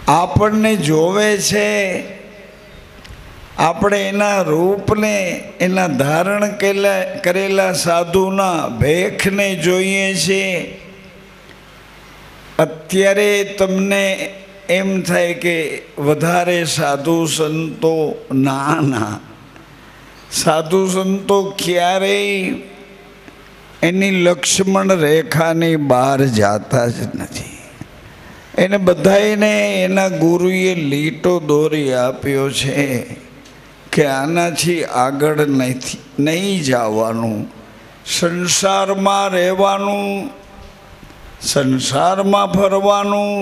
આપણને જોવે છે, આપણે એના રૂપને, એના ધારણ કરેલા સાધુના ભેખને જોઈએ છીએ। અત્યારે તમને એમ થાય કે વધારે સાધુ સંતો, ના, સાધુ સંતો ક્યારેય એની લક્ષ્મણ રેખાની બહાર જાતા જ નથી। એને બધાને એના ગુરુએ લીટો દોરી આપ્યો છે કે આનાથી આગળ નહીં જવાનું, સંસારમાં રહેવાનું, સંસારમાં ફરવાનું,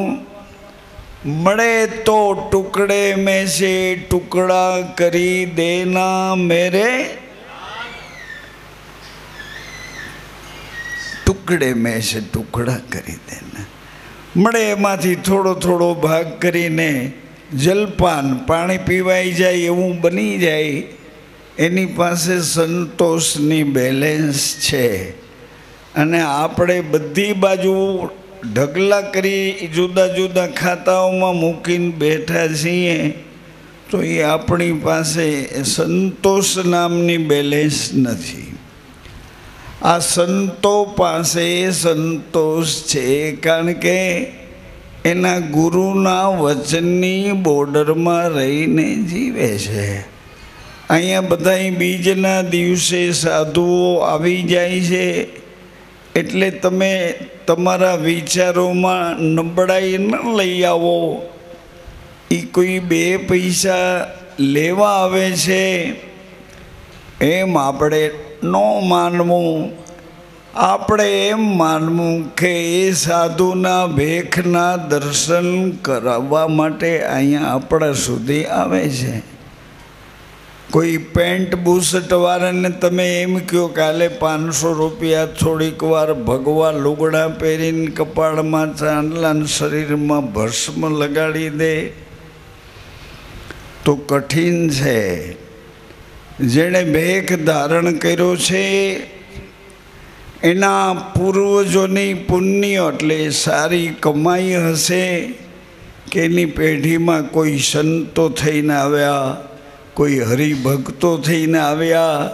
મળે તો ટુકડે में से टुकड़ा કરી દેના मेरे, ટુકડે में से टुकड़ा કરી દેના। મળે એમાંથી થોડો થોડો ભાગ કરીને જલપાન, પાણી પીવાઈ જાય એવું બની જાય, એની પાસે સંતોષની બેલેન્સ છે। અને આપણે બધી બાજુ ઢગલા કરી જુદા જુદા ખાતાઓમાં મૂકીને બેઠા છીએ, તો એ આપણી પાસે સંતોષ નામની બેલેન્સ નથી। આ સંતો પાસે સંતોષ છે, કારણ કે એના ગુરુના વચનની બોર્ડરમાં રહીને જીવે છે। અહીંયા બધા બીજના દિવસે સાધુઓ આવી જાય છે, એટલે તમે તમારા વિચારોમાં નબળાઈ ન લઈ આવો। એ કોઈ 2 પૈસા લેવા આવે છે એમ આપણે ન માનવું। આપણે એમ માનવું કે એ સાધુના ભેખના દર્શન કરાવવા માટે અહીંયા આપણા સુધી આવે છે। કોઈ પેન્ટ બુશર્ટ વાળાને તમે એમ કહો કાલે 500 રૂપિયા થોડીક વાર ભગવા લુગડા પહેરીને કપાળમાં ચાંદલા, શરીરમાં ભસ્મ લગાડી દે, તો કઠિન છે। જેણે ભેખ ધારણ કર્યો છે એના પૂર્વજોની પુણ્ય એટલે સારી કમાઈ હશે કે એની પેઢીમાં કોઈ સંતો થઈને આવ્યા, કોઈ હરિભક્તો થઈને આવ્યા,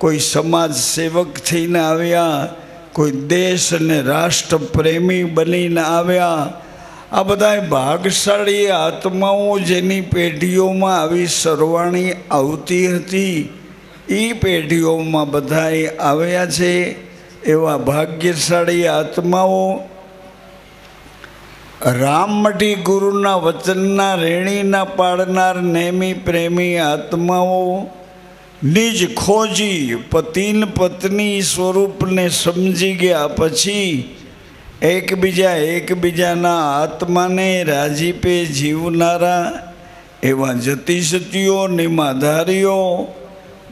કોઈ સમાજ સેવક થઈને આવ્યા, કોઈ દેશ અને રાષ્ટ્ર પ્રેમી બનીને આવ્યા। આ બધા ભાગશાળી આત્માઓ જેની પેઢીઓમાં આવી સરવાણી આવતી હતી, એ પેઢીઓમાં બધાએ આવ્યા છે। એવા ભાગ્યશાળી આત્માઓ રામમઢી ગુરુના વચનના રેણીના પાડનાર નેમી પ્રેમી આત્માઓ નિજ ખોજી પતિન પત્ની સ્વરૂપને સમજી ગયા પછી એકબીજાના આત્માને રાજીપે જીવનારા એવા જતી સતીઓ, નિમાધારીઓ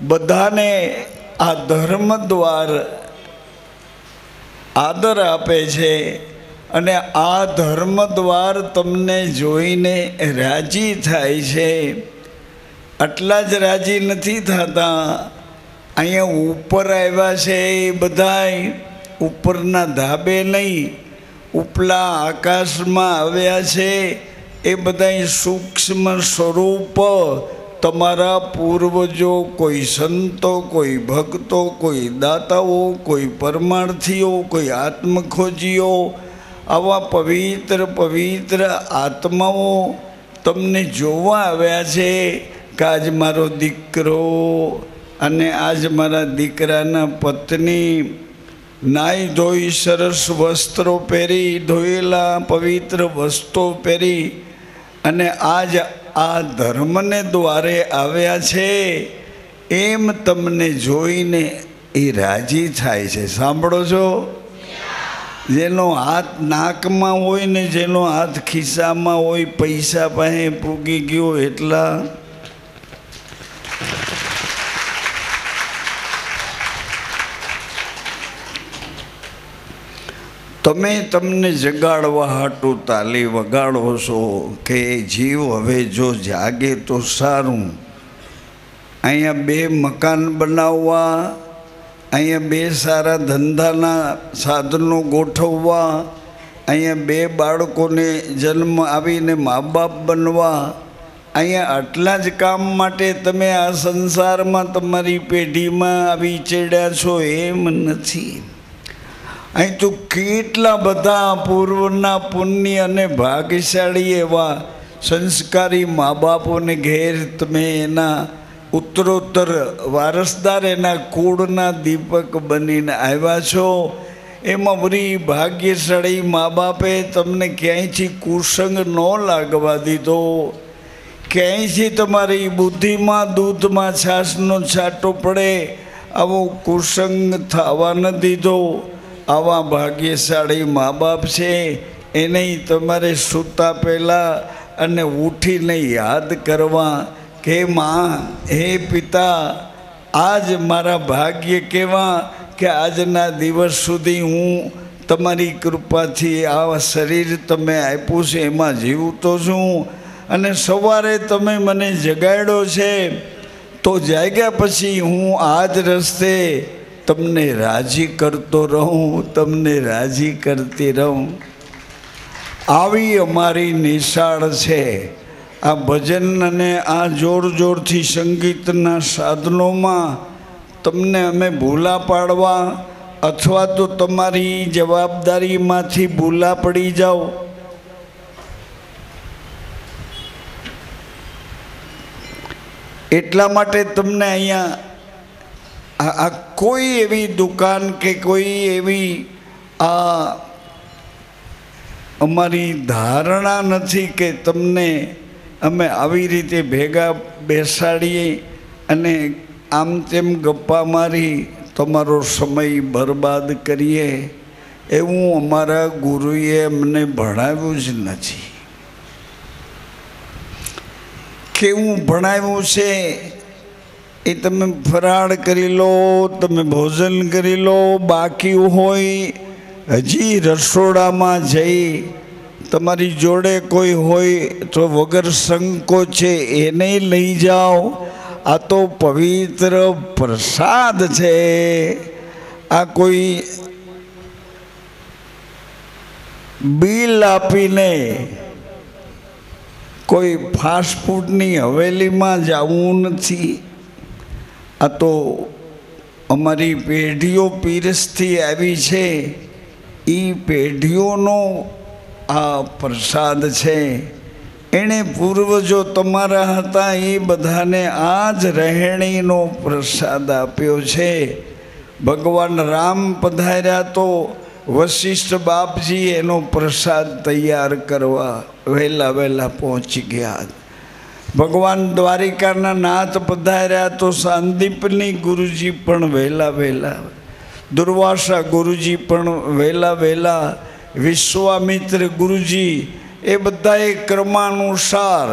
બધાને આ ધર્મ દ્વાર આદર આપે છે। અને આ ધર્મ દ્વાર તમને જોઈને રાજી થાય છે। આટલા જ રાજી નથી થતા, અહીંયા ઉપર આવ્યા છે એ બધાય ઉપરના ધાબે નહીં, ઉપલા આકાશમાં આવ્યા છે એ બધાય સૂક્ષ્મ સ્વરૂપ તમારા પૂર્વજો, કોઈ સંતો, કોઈ ભક્તો, કોઈ દાતાઓ, કોઈ પરમાર્થીઓ, કોઈ આત્મખોજીઓ, આવા પવિત્ર પવિત્ર આત્માઓ તમને જોવા આવ્યા છે કે આજ મારો દીકરો અને આજ મારા દીકરાના પત્ની નાઈ ધોઈ સરસ વસ્ત્રો પહેરી, ધોયેલા પવિત્ર વસ્ત્રો પહેરી અને આજ આ ધર્મને દ્વારે આવ્યા છે, એમ તમને જોઈને એ રાજી થાય છે। સાંભળો છો? જેનો હાથ નાકમાં હોય ને જેનો હાથ ખિસ્સામાં હોય, પૈસા પાસે પૂગી ગયો એટલા તમે તમને જગાડવા હાટું તાલી વગાડો છો કે જીવ હવે જો જાગે તો સારું। અહીંયા 2 મકાન બનાવવા, અહીંયા 2 સારા ધંધાના સાધનો ગોઠવવા, અહીંયા 2 બાળકોને જન્મ આવીને મા બાપ બનવા, અહીંયા આટલા જ કામ માટે તમે આ સંસારમાં તમારી પેઢીમાં આવી ચડ્યા છો એમ નથી. અહીં તો કેટલા બધા પૂર્વના પુણ્ય અને ભાગ્યશાળી એવા સંસ્કારી મા બાપોને ઘેર તમે એના ઉત્તરોત્તર વારસદાર, એના કુળના દીપક બનીને આવ્યા છો. એમાં વળી ભાગ્યશાળી મા બાપે તમને ક્યાંયથી કુસંગ ન લાગવા દીધો, ક્યાંયથી તમારી બુદ્ધિમાં દૂધમાં છાશનો છાંટો પડે આવો કુસંગ થવા ન દીધો. આવા ભાગ્યશાળી મા બાપ છે. એને તમારે સૂતા પહેલાં અને ઉઠીને યાદ કરવા કે માં, હે પિતા, આજ મારા ભાગ્ય કેવા કે આજના દિવસ સુધી હું તમારી કૃપાથી આ શરીર તમે આપ્યું છે એમાં જીવતો છું, અને સવારે તમે મને જગાડ્યો છે, તો જાગ્યા પછી હું આ જ રસ્તે તમને રાજી કરતો રહું, તમને રાજી કરતી રહું. આવી અમારી નિશાળ છે. આ ભજન અને આ જોર જોરથી સંગીતના સાધનોમાં તમને અમે ભૂલા પાડવા અથવા તો તમારી જવાબદારીમાંથી ભૂલા પડી જાઓ, એટલા માટે તમને અહીંયા આ કોઈ એવી દુકાન કે કોઈ એવી અમારી ધારણા નથી કે તમને અમે આવી રીતે ભેગા બેસાડીએ અને આમ તેમ ગપ્પા મારી તમારો સમય બરબાદ કરીએ. એવું અમારા ગુરુએ અમને ભણાવ્યું જ નથી. કેવું ભણાવ્યું છે એ તમે ફરાળ કરી લો, તમે ભોજન કરી લો, બાકી હોય હજી રસોડામાં જઈ તમારી જોડે કોઈ હોય તો વગર સંકોચે એને લઈ જાઓ. આ તો પવિત્ર પ્રસાદ છે. આ કોઈ બિલ આપીને કોઈ ફાસ્ટફૂડની હવેલીમાં જવું નથી. આ તો અમારી પેઢીઓ પીરસથી આવી છે, એ પેઢીઓનો આ પ્રસાદ છે. એણે પૂર્વજો તમારા હતા એ બધાને આ જ રહેણીનો પ્રસાદ આપ્યો છે. ભગવાન રામ પધાર્યા તો વશિષ્ઠ બાપજી એનો પ્રસાદ તૈયાર કરવા વહેલા પહોંચી ગયા. ભગવાન દ્વારિકાના નાથ પધાર્યા તો સાંદીપની ગુરુજી પણ વહેલા, દુર્વાસા ગુરુજી પણ વહેલા, વિશ્વામિત્ર ગુરુજી એ બધાએ ક્રમાનુસાર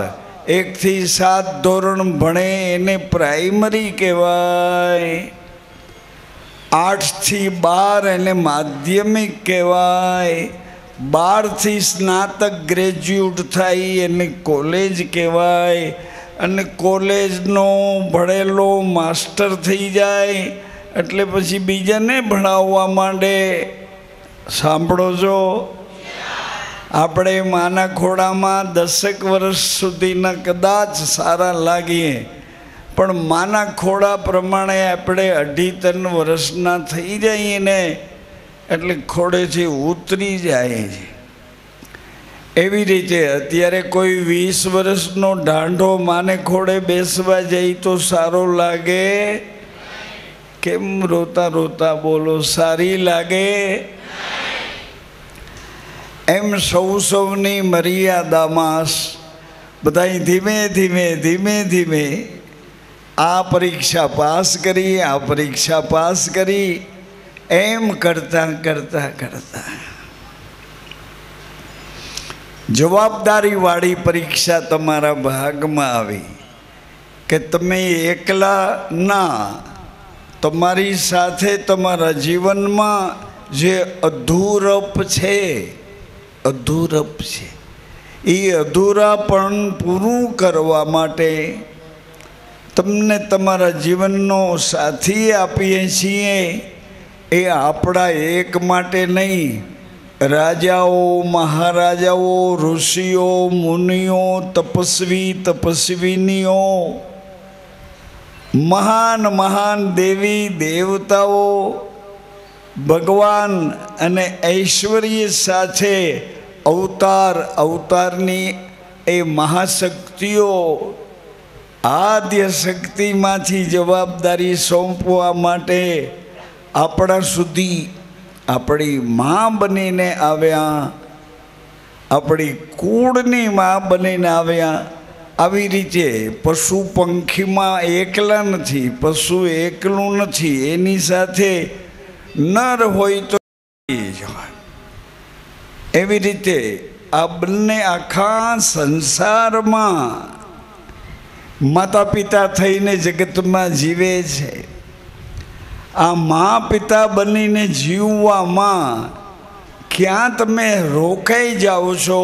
1 થી 7 ધોરણ ભણે એને પ્રાઇમરી કહેવાય, 8 થી 12 એને માધ્યમિક કહેવાય, 12 થી સ્નાતક ગ્રેજ્યુએટ થાય એને કોલેજ કહેવાય, અને કોલેજનો ભણેલો માસ્ટર થઈ જાય એટલે પછી બીજાને ભણાવવા માંડે. સાંભળો છો, આપણે માના ખોડામાં 10 વર્ષ સુધીના કદાચ સારા લાગીએ, પણ માના ખોડા પ્રમાણે આપણે 2.5-3 વર્ષના થઈ જઈએ ને એટલે ખોડેથી ઉતરી જાય છે. એવી રીતે અત્યારે કોઈ 20 વર્ષનો ઢાંઢો માને ખોડે બેસવા જાય તો સારો લાગે? કેમ રોતા બોલો? સારી લાગે? એમ સૌની મર્યાદામાં બધા ધીમે આ પરીક્ષા પાસ કરી, આ પરીક્ષા પાસ કરી, એમ કરતા જવાબદારીવાળી પરીક્ષા તમારા ભાગમાં આવી કે તમે એકલા ના, તમારી સાથે તમારા જીવનમાં જે અધૂરપ છે એ અધૂરાપણ પૂરું કરવા માટે તમને તમારા જીવનનો સાથી આપીએ છીએ. એ આપણા એક માટે નહીં, રાજાઓ, મહારાજાઓ, ઋષિઓ, મુનિઓ, તપસ્વી, તપસ્વીનીઓ, મહાન મહાન દેવી દેવતાઓ, ભગવાન અને ઐશ્વર્ય સાથે અવતાર, અવતારની એ મહાશક્તિઓ આદ્ય શક્તિમાંથી જવાબદારી સોંપવા માટે આપણા સુધી આપણી મા બનીને આવ્યા, આપણી કુળની મા બનીને આવ્યા. આવી રીતે પશુ પંખીમાં એકલા નથી, પશુ એકલું નથી, એની સાથે નર હોય તો એવી રીતે આ બંને આખા સંસારમાં માતા પિતા થઈને જગતમાં જીવે છે. આ મા પિતા બનીને જીવવામાં ક્યાં તમે રોકાઈ જાઓ છો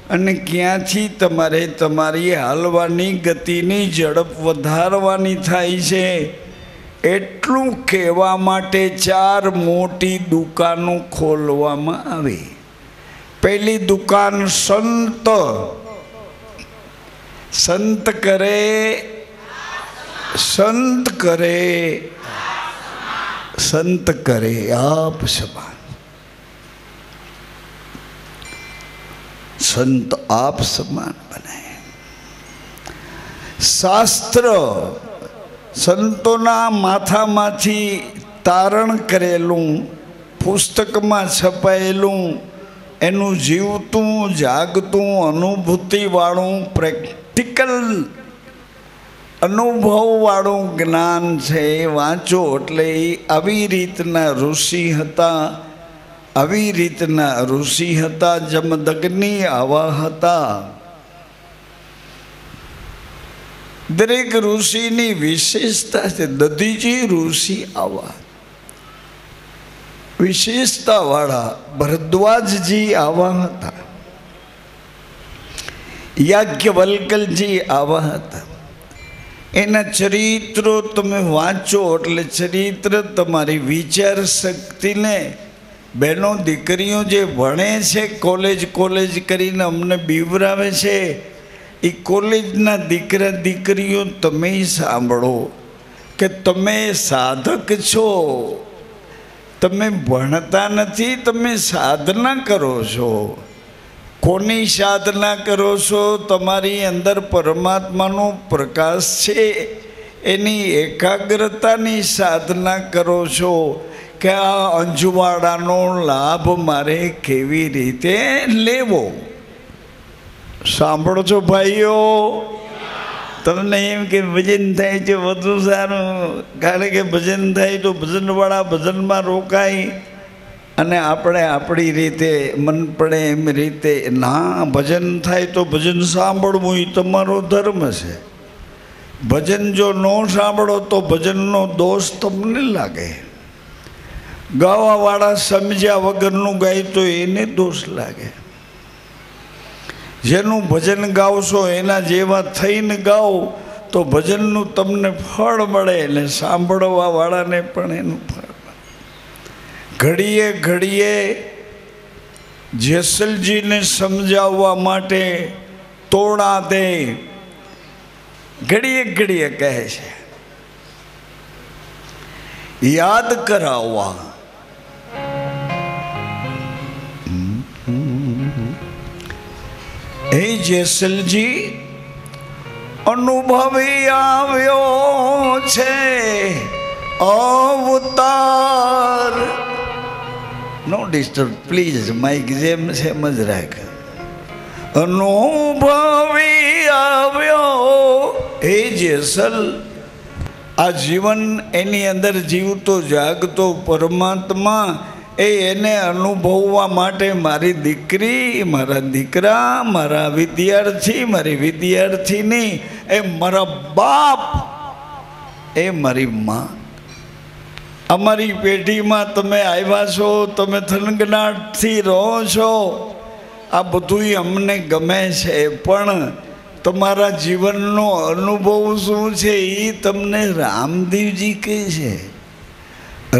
અને ક્યાંથી તમારે તમારી હાલવાની ગતિની ઝડપ વધારવાની થાય છે, એટલું કહેવા માટે 4 મોટી દુકાનો ખોલવામાં આવી. પહેલી દુકાન સંત. સંત કરે, સંત કરે, સંત કરે આપ સમાન. સંત આપ સમાન બને. શાસ્ત્ર સંતોના માથામાંથી તારણ કરેલું, પુસ્તકમાં છપાયેલું, એનું જીવતું જાગતું અનુભૂતિવાળું પ્રેક્ટિકલ અનુભવવાળું જ્ઞાન છે. વાંચો એટલે આવી રીતના ઋષિ હતા, આવી રીતના ઋષિ હતા. જમદગ્નિ આવા હતા. દરેક ઋષિની વિશેષતા છે. દધીજી ઋષિ આવા વિશેષતાવાળા. ભરદ્વાજજી આવા હતા. યાજ્ઞવલ્કલજી આવા હતા. એના ચરિત્રો તમે વાંચો એટલે ચરિત્ર તમારી વિચાર શક્તિને, બહેનો દીકરીઓ જે ભણે છે કોલેજ કરીને અમને બીવરાવે છે, એ કોલેજના દીકરા દીકરીઓ તમે સાંભળો કે તમે સાધક છો. તમે ભણતા નથી, તમે સાધના કરો છો. કોની સાધના કરો છો? તમારી અંદર પરમાત્માનો પ્રકાશ છે, એની એકાગ્રતાની સાધના કરો છો કે આ અંજવાડાનો લાભ મારે કેવી રીતે લેવો. સાંભળો છો ભાઈઓ? તમને એમ કે ભજન થાય છે વધુ સારું, કારણ કે ભજન થાય તો ભજનવાળા ભજનમાં રોકાય અને આપણે આપણી રીતે મન પડે એમ રીતે ના. ભજન થાય તો ભજન સાંભળવું એ તમારો ધર્મ છે. ભજન જો ન સાંભળો તો ભજનનો દોષ તમને લાગે. ગાવાવાળા સમજ્યા વગરનું ગાય તો એને દોષ લાગે. જેનું ભજન ગાવશો એના જેવા થઈને ગાઓ તો ભજનનું તમને ફળ મળે અને સાંભળવા વાળાને પણ એનું ફળ મળે. ઘડીએ ઘડીએ જેસલજીને સમજાવવા માટે તોડા દે, ઘડીએ ઘડીએ કહે છે, યાદ કરાવવા. હે જેસલજી, અનુભવી આવ્યો છે અવતાર. નો ડિસ્ટર્બ પ્લીઝ, માઇક જેમ છે એમ જ રાખ. અનુભવી આવ્યો હે જેસલ. આ જીવન એની અંદર જીવતો જાગતો પરમાત્મા એને અનુભવવા માટે મારી દીકરી, મારા દીકરા, મારા વિદ્યાર્થી, મારી વિદ્યાર્થીની, એ મારા બાપ, એ મારી માં, અમારી પેઢીમાં તમે આવ્યા છો, તમે થનગનાટથી રહો છો, આ બધું અમને ગમે છે, પણ તમારા જીવનનો અનુભવ શું છે એ તમને રામદેવજી કહે છે.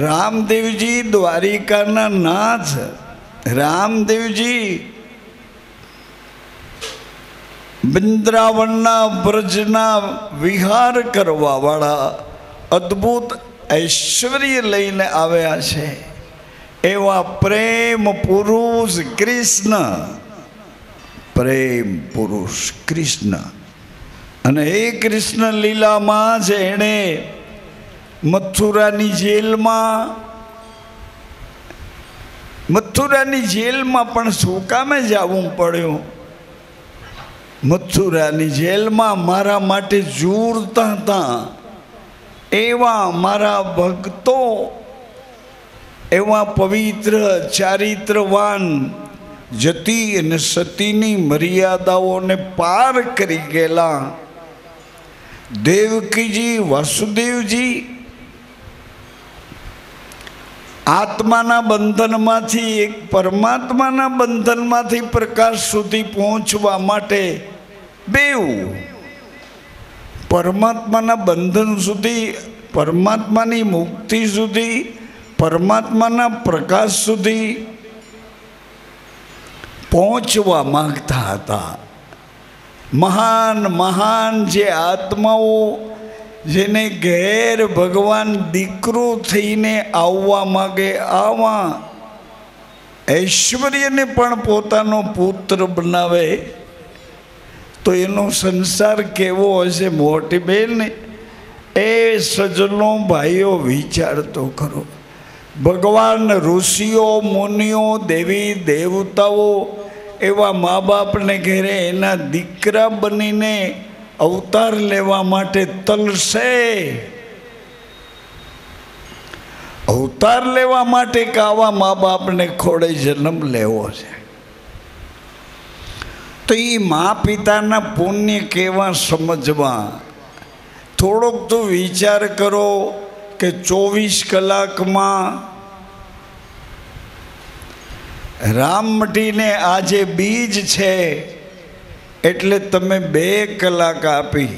રામદેવજી દ્વારિકાના નાથ, રામદેવજી વૃંદાવનના બ્રજના વિહાર કરવા વાળા અદ્ભુત ઐશ્વર્ય લઈને આવ્યા છે એવા પ્રેમ પુરુષ કૃષ્ણ, પ્રેમ પુરુષ કૃષ્ણ. અને એ કૃષ્ણ લીલામાં જ એણે મથુરાની જેલમાં પણ શું કામે જવું પડ્યું? મથુરાની જેલમાં મારા માટે ઝૂરતા હતા એવા મારા ભક્તો, એવા પવિત્ર ચારિત્રવાન જતી અને સતીની મર્યાદાઓને પાર કરી ગયેલા દેવકીજી, વાસુદેવજી આત્માના બંધનમાંથી એક પરમાત્માના બંધનમાંથી પ્રકાશ સુધી પહોંચવા માટે બેઉ પરમાત્માના બંધન સુધી, પરમાત્માની મુક્તિ સુધી, પરમાત્માના પ્રકાશ સુધી પહોંચવા માંગતા હતા. મહાન મહાન જે આત્માઓ જેને ઘેર ભગવાન દીકરો થઈને આવવા માગે, આવા ઐશ્વર્યને પણ પોતાનો પુત્ર બનાવે તો એનો સંસાર કેવો હશે? મોટી બેન, એ સજ્જનો ભાઈઓ વિચાર તો કરો. ભગવાન, ઋષિઓ, મુનિઓ, દેવી દેવતાઓ એવા મા બાપને ઘેરે એના દીકરા બનીને અવતાર લેવા માટે તલશે. અવતાર લેવા માટે કે આવા મા બાપને ખોડે જન્મ લેવો છે? તો એ મા પિતાના પુણ્ય કેવા સમજવા? થોડોક તો વિચાર કરો કે 24 કલાકમાં રામ મટીને આ જે બીજ છે એટલે તમે 2 કલાક આપી,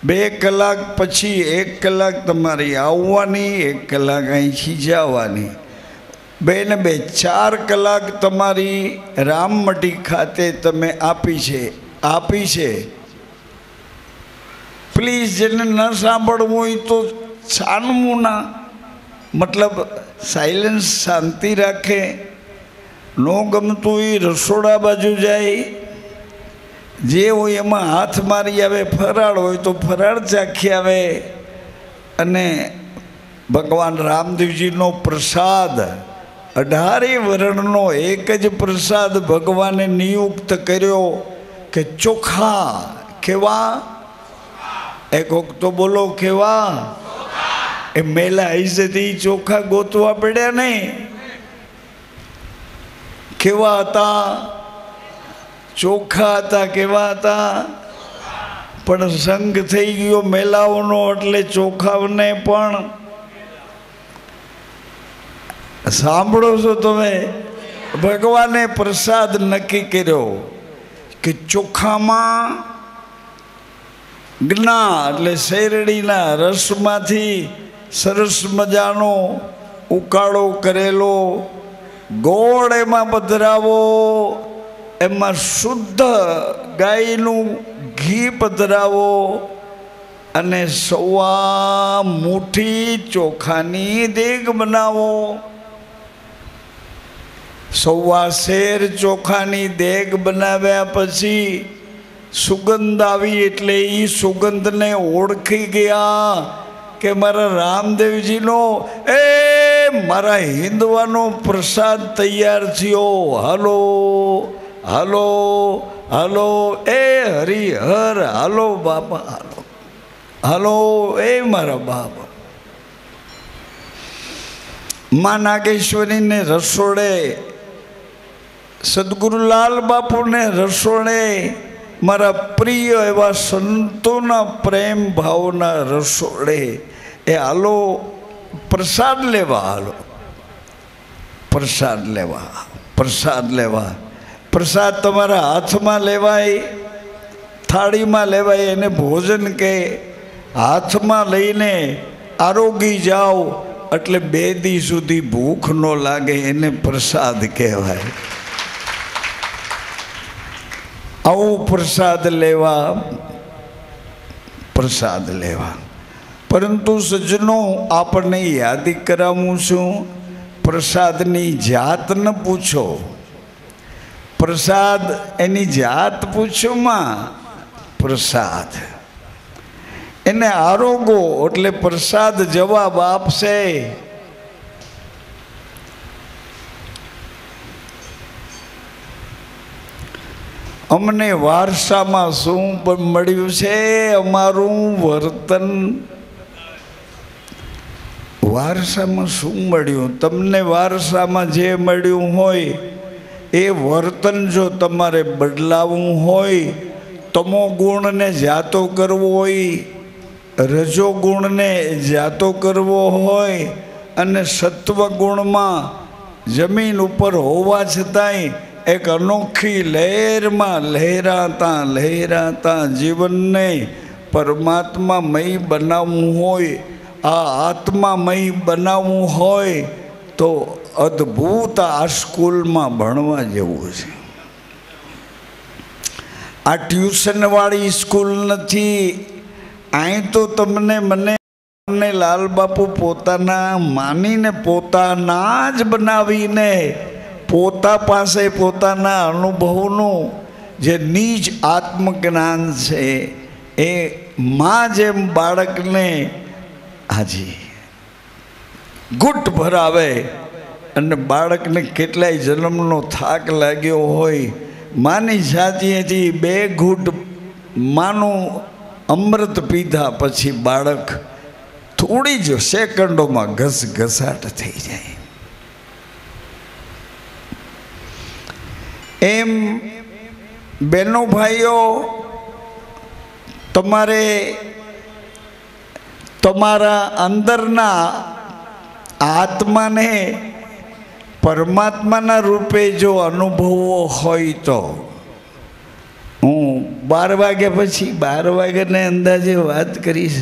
2 કલાક પછી 1 કલાક તમારી આવવાની, 1 કલાક અહીંથી જવાની, 2 ને 2 4 કલાક તમારી રામમટી ખાતે તમે આપી છે. પ્લીઝ, જેને ન સાંભળવું હોય તો છાનવું ના, મતલબ સાયલેન્સ, શાંતિ રાખે. ન ગમતું એ રસોડા બાજુ જાય, જે હોય એમાં હાથ મારી આવે. ફરાળ હોય તો ફરાળ ચાખી આવે. અને ભગવાન રામદેવજીનો પ્રસાદ, 18 વર્ણનો એક જ પ્રસાદ ભગવાને નિયુક્ત કર્યો કે ચોખા. કેવા? એક વખત બોલો કેવા? એ મેલા આઈસેથી ચોખા ગોતવા પડ્યા નહીં. કેવા હતા? ચોખા હતા. કેવા હતા? પણ સંગ થઈ ગયો મેલાઓનો એટલે ચોખાને પણ સાંભળો છો તમે? ભગવાને પ્રસાદ નક્કી કર્યો કે ચોખામાં જ્ઞા એટલે શેરડીના રસમાંથી સરસ મજાનો ઉકાળો કરેલો ગોળ એમાં પધરાવો, એમાં શુદ્ધ ગાયનું ઘી પધરાવો અને 1.25 મુઠ્ઠી ચોખાની દેગ બનાવો. 1.25 શેર ચોખાની દેગ બનાવ્યા પછી સુગંધ આવી એટલે એ સુગંધને ઓળખી ગયા કે મારા રામદેવજીનો, મારા હિંદવાનો પ્રસાદ તૈયાર થયો. હાલો હાલો હાલો, એ હરિહર, હાલો બાપા, હાલો હાલો, એ મારા બાપા. મા નાગેશ્વરીને રસોડે, સદગુરુલાલ બાપુને રસોડે, મારા પ્રિય એવા સંતોના પ્રેમ ભાવના રસોડે એ હાલો પ્રસાદ લેવા. હાલો પ્રસાદ લેવા, પ્રસાદ લેવા. પ્રસાદ તમારા હાથમાં લેવાય, થાળીમાં લેવાય, એને ભોજન કે હાથમાં લઈને આરોગી જાઓ. એટલે 2 દી સુધી ભૂખ ન લાગે, એને પ્રસાદ કહેવાય. આવું પ્રસાદ લેવા. પરંતુ સજ્જનો, આપણને યાદ કરાવું છું, પ્રસાદની જાત ન પૂછો. પ્રસાદ એની જાત પૂછોમાં પ્રસાદ એને આરોગો એટલે પ્રસાદ જવાબ આપશે. અમને વારસામાં શું મળ્યું છે? અમારું વર્તન. વારસામાં શું મળ્યું? તમને વારસામાં જે મળ્યું હોય એ વર્તન જો તમારે બદલાવવું હોય, તમો ગુણને જાતો કરવો હોય, રજો ગુણને જાતો કરવો હોય, અને સત્વ ગુણમાં જમીન ઉપર હોવા છતાંય એક અનોખી લહેરમાં લહેરાતા જીવનને પરમાત્મામય બનાવવું હોય, આ આત્મામય બનાવવું હોય તો અદ્ભુત આ સ્કૂલમાં ભણવા જેવું છે. આ ટ્યુશનવાળી સ્કૂલ નથી. અહીં તો મને લાલ બાપુ પોતાના માનીને પોતાના જ બનાવીને પોતા પાસે પોતાના અનુભવનું જે નિજ આત્મજ્ઞાન છે એ માં જેમ બાળકને હાજી ગુટ ભરાવે. અને બાળકને કેટલાય જન્મનો થાક લાગ્યો હોય, માની જાતિએથી 2 ઘૂંટ માનું અમૃત પીધા પછી બાળક થોડી જ સેકન્ડોમાં ઘસઘસાટ થઈ જાય. એમ બહેનો ભાઈઓ, તમારે તમારા અંદરના આત્માને પરમાત્માના રૂપે જો અનુભવવો હોય તો હું 12 વાગ્યા પછી 12 વાગ્યાને અંદાજે વાત કરીશ.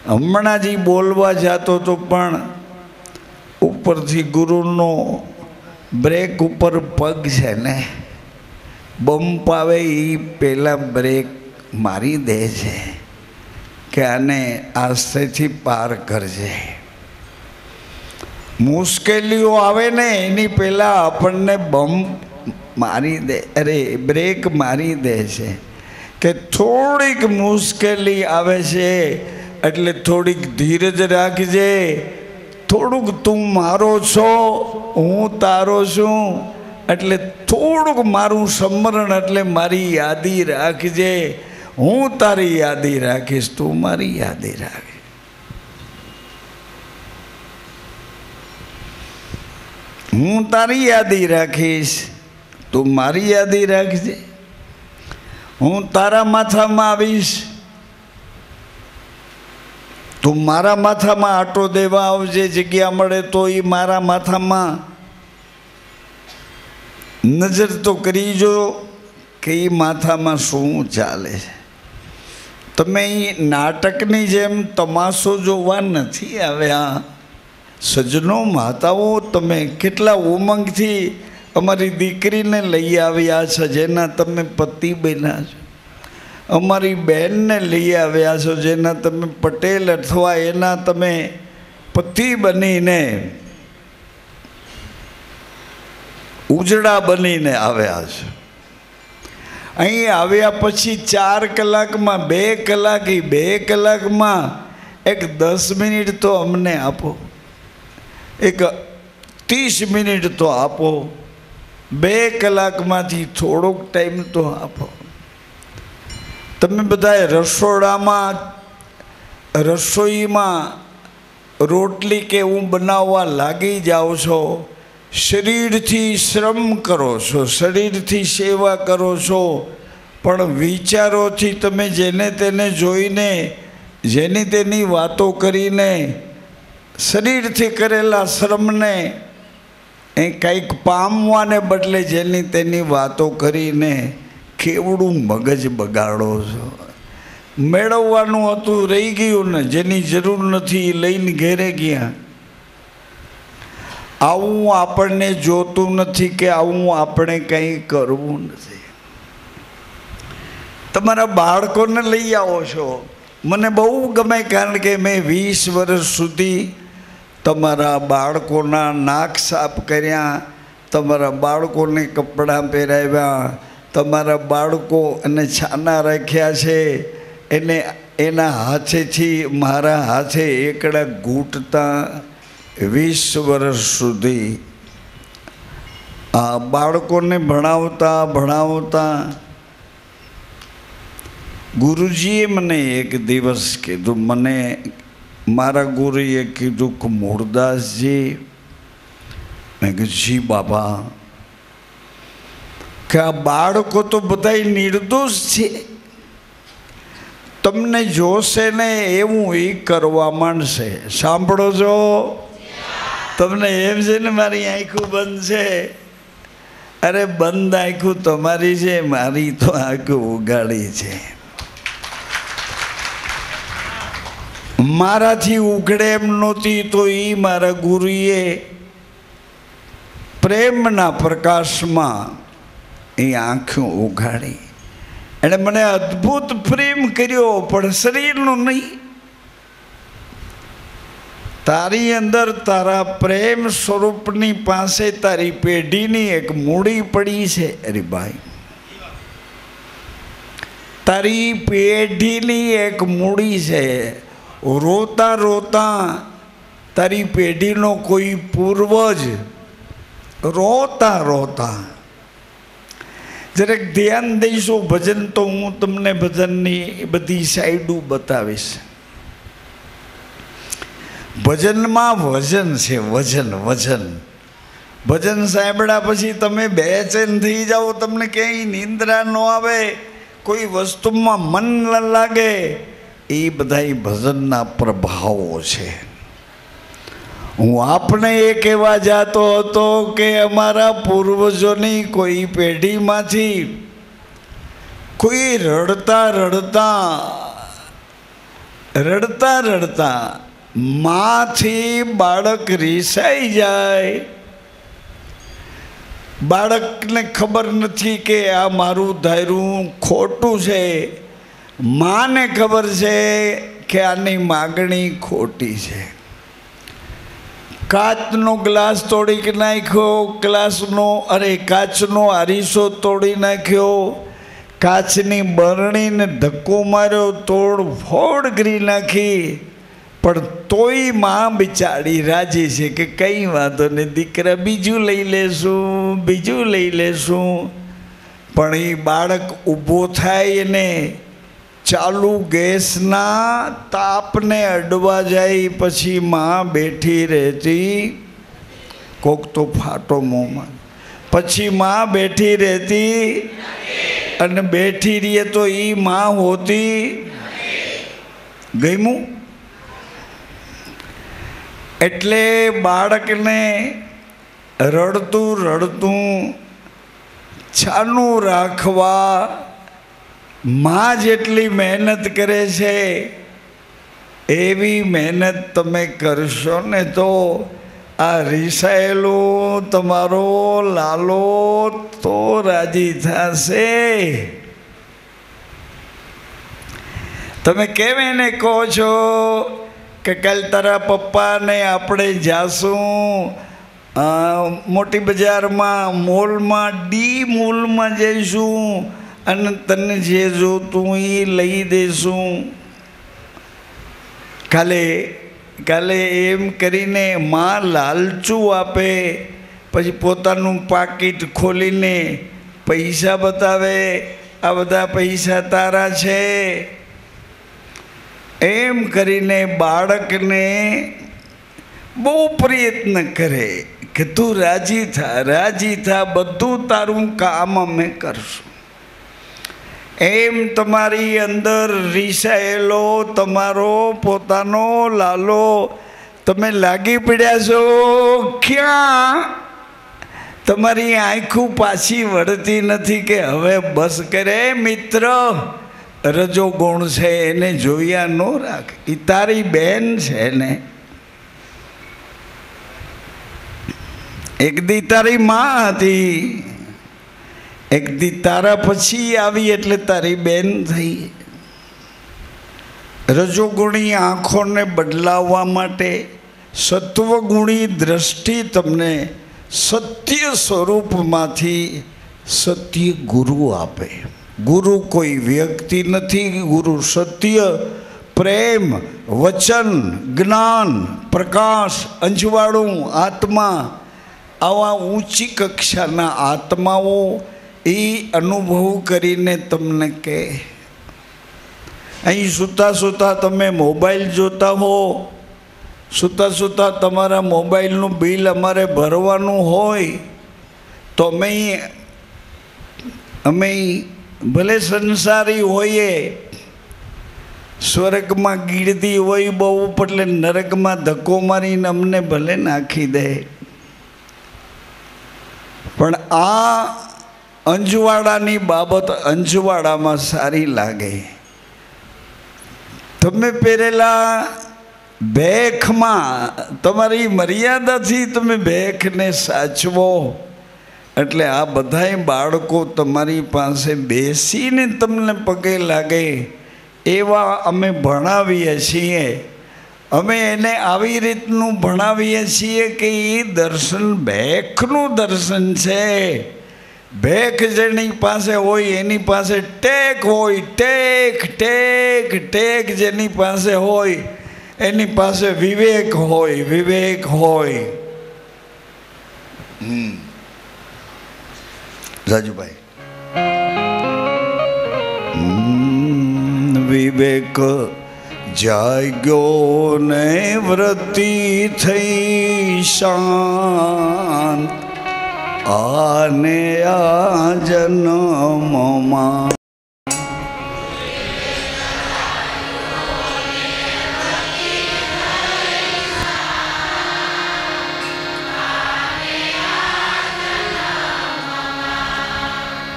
હમણાં જ બોલવા જતો તો પણ ઉપરથી ગુરુનો બ્રેક ઉપર પગ છે ને, બમ્પ આવે એ પહેલાં બ્રેક મારી દે છે કે આને આસ્તેથી પાર કરજે. મુશ્કેલીઓ આવે ને એની પહેલાં આપણને બમ્પ મારી દે, બ્રેક મારી દે છે કે થોડીક મુશ્કેલી આવે છે એટલે થોડીક ધીરજ રાખજે. થોડુંક તું મારો છો, હું તારો છું, એટલે થોડુંક મારું સ્મરણ એટલે મારી યાદી રાખજે. હું તારી યાદી રાખીશ, તું મારી યાદી રાખ. હું તારી યાદી રાખીશ, તું મારી યાદી રાખજે. હું તારા માથામાં આવીશ, તું મારા માથામાં આટો દેવા આવજે. જગ્યા મળે તો એ મારા માથામાં નજર તો કરી જો કે એ માથામાં શું ચાલે છે. તમે એ નાટકની જેમ તમાશો જોવા નથી આવ્યા. સજ્જનો માતાઓ, તમે કેટલા ઉમંગથી અમારી દીકરીને લઈ આવ્યા છો જેના તમે પતિ બન્યા છો. અમારી બહેનને લઈ આવ્યા છો જેના તમે પટેલ અથવા એના તમે પતિ બનીને ઉજળા બનીને આવ્યા છો. અહીં આવ્યા પછી 4 કલાકમાં 2 કલાક, 2 કલાકમાં એક 10 મિનિટ તો અમને આપો, એક 30 મિનિટ તો આપો. 2 કલાકમાંથી થોડોક ટાઈમ તો આપો. તમે બધાએ રસોડામાં રસોઈમાં રોટલી કે હું બનાવવા લાગી જાઓ છો. શરીરથી શ્રમ કરો છો, શરીરથી સેવા કરો છો, પણ વિચારોથી તમે જેને તેને જોઈને, જેની તેની વાતો કરીને, શરીરથી કરેલા શ્રમને એ કંઈક પામવાને બદલે જેની તેની વાતો કરીને કેવડું મગજ બગાડો છો. મેળવવાનું હતું રહી ગયું ને, જેની જરૂર નથી એ લઈને ઘેરે ગયા. આવું આપણને જોતું નથી કે આવું આપણે કંઈ કરવું નથી. તમારા બાળકોને લઈ આવો છો, મને બહુ ગમે, કારણ કે મેં 20 વર્ષ સુધી તમારા બાળકોના નાક સાફ કર્યા, તમારા બાળકોને કપડાં પહેરાવ્યા, તમારા બાળકો અને છાના રાખ્યા છે, એને એના હાથેથી મારા હાથે એકડા ઘૂંટતા 20 વર્ષ સુધી આ બાળકોને ભણાવતા ગુરુજીએ મને એક દિવસ કીધું, મને મારા ગુરુએ કીધું કે મૂળદાસજી, મેં કીધું જી બાબા, કે આ બાળકો તો બધાય નિર્દોષ છે, તમને જોશે ને એવું એ કરવા માંડશે. સાંભળો છો? તમને એમ છે ને મારી આંખું બંધ છે? અરે બંધ આંખું તમારી છે, મારી તો આંખું ઉગાડી છે. મારાથી ઉઘડે એમ નહોતી, તો એ મારા ગુરુએ પ્રેમના પ્રકાશમાં એ આંખો ઉઘાડી. એણે મને અદ્ભુત પ્રેમ કર્યો, પણ શરીરનો નહીં. તારી અંદર તારા પ્રેમ સ્વરૂપની પાસે તારી પેઢીની એક મૂડી પડી છે. અરે ભાઈ, તારી પેઢીની એક મૂડી છે. રોતા રોતા તારી પેઢીનો કોઈ પૂર્વજ રોતા જરાક ધ્યાન દઈશું. ભજન તો હું તમને ભજનની બધી સાઈડો બતાવીશ. ભજનમાં વજન છે, ભજન સાંભળ્યા પછી તમે બેચેન થઈ જાઓ, તમને ક્યાંય નિંદ્રા ન આવે, કોઈ વસ્તુમાં મન ન લાગે. એ બધા ભજનના પ્રભાવો છે. હું આપને એ કહેવા જાતો હતો કે અમારા પૂર્વજોની કોઈ પેઢીમાંથી કોઈ રડતા માથી બાળક રીસાઈ જાય. બાળકને ખબર નથી કે આ મારું ધાર્યું ખોટું છે, માને ખબર છે કે આની માગણી ખોટી છે. કાચનો ગ્લાસ તોડી નાખ્યો, કાચનો આરીસો તોડી નાખ્યો, કાચની બરણીને ધક્કો માર્યો, તોડ ફોડ કરી નાખી, પણ તોય માં બિચારી રાજી છે કે કંઈ વાંધો નહીં દીકરા, બીજું લઈ લેશું. પણ એ બાળક ઊભો થાય ને ચાલુ ગેસના તાપને અડવા જાય, પછી માં બેઠી રહેતી, કોક તો ફાટો મોંમાં, પછી માં બેઠી રહેતી, અને બેઠી રહીએ તો એ માં હોતી. ગમ્યું? એટલે બાળકને રડતું છાનું રાખવા માં જેટલી મહેનત કરે છે એવી મહેનત તમે કરશો ને તો આ રીસાયેલો તમારો લાલો તો રાજી થશે. તમે કેમ એને કહો છો કે કાલ તારા પપ્પાને આપણે જાશું મોટી બજારમાં, મોલમાં, ડી મોલમાં જઈશું અને તને જે જોતું એ લઈ દઈશું. કાલે એમ કરીને માં લાલચું આપે, પછી પોતાનું પાકીટ ખોલીને પૈસા બતાવે, આ બધા પૈસા તારા છે, એમ કરીને બાળકને બહુ પ્રયત્ન કરે કે તું રાજી થા, બધું તારું કામ અમે કરશું. એમ તમારી અંદર રીસાયેલો તમારો પોતાનો લાલો તમે લાગી પડ્યા છો. ક્યાં? તમારી આંખું પાછી વળતી નથી કે હવે બસ કરે મિત્ર, રજોગુણ છે એને જોયા ન રાખ. એ તારી બેન છે ને, એક દી તારી માં હતી, એક દી તારા પછી આવી એટલે તારી બેન થઈ. રજોગુણી આંખોને બદલાવવા માટે સત્વગુણી દ્રષ્ટિ તમને સત્ય સ્વરૂપમાંથી સત્ય ગુરુ આપે. ગુરુ કોઈ વ્યક્તિ નથી, ગુરુ સત્ય, પ્રેમ, વચન, જ્ઞાન, પ્રકાશ, અંજવાળું આત્મા, આવા ઊંચી કક્ષાના આત્માઓ એ અનુભવ કરીને તમને કહે. અહીં સૂતા સૂતા તમે મોબાઈલ જોતા હો, સૂતા સૂતા તમારા મોબાઈલનું બિલ અમારે ભરવાનું હોય તો અમે ભલે સંસારી હોઈએ, સ્વર્ગમાં ગીરદી હોય બહુ, એટલે નરકમાં ધક્કો મારીને અમને ભલે નાખી દે, પણ આ અંજવાડાની બાબત અંજવાડામાં સારી લાગે. તમે પહેરેલા ભેખમાં તમારી મર્યાદાથી તમે ભેખને સાચવો, એટલે આ બધાય બાળકો તમારી પાસે બેસીને તમને પગે લાગે એવા અમે ભણાવીએ છીએ. અમે એને આવી રીતનું ભણાવીએ છીએ કે એ દર્શન ભેખનું દર્શન છે. ભેખ જેની પાસે હોય એની પાસે ટેક હોય, ટેક ટેક ટેક જેની પાસે હોય એની પાસે વિવેક હોય, વિવેક હોય. રાજુભાઈ, વિવેક જાગ્યો ને વૃત્તિ થઈ શાંત, આને આ જન્મમાં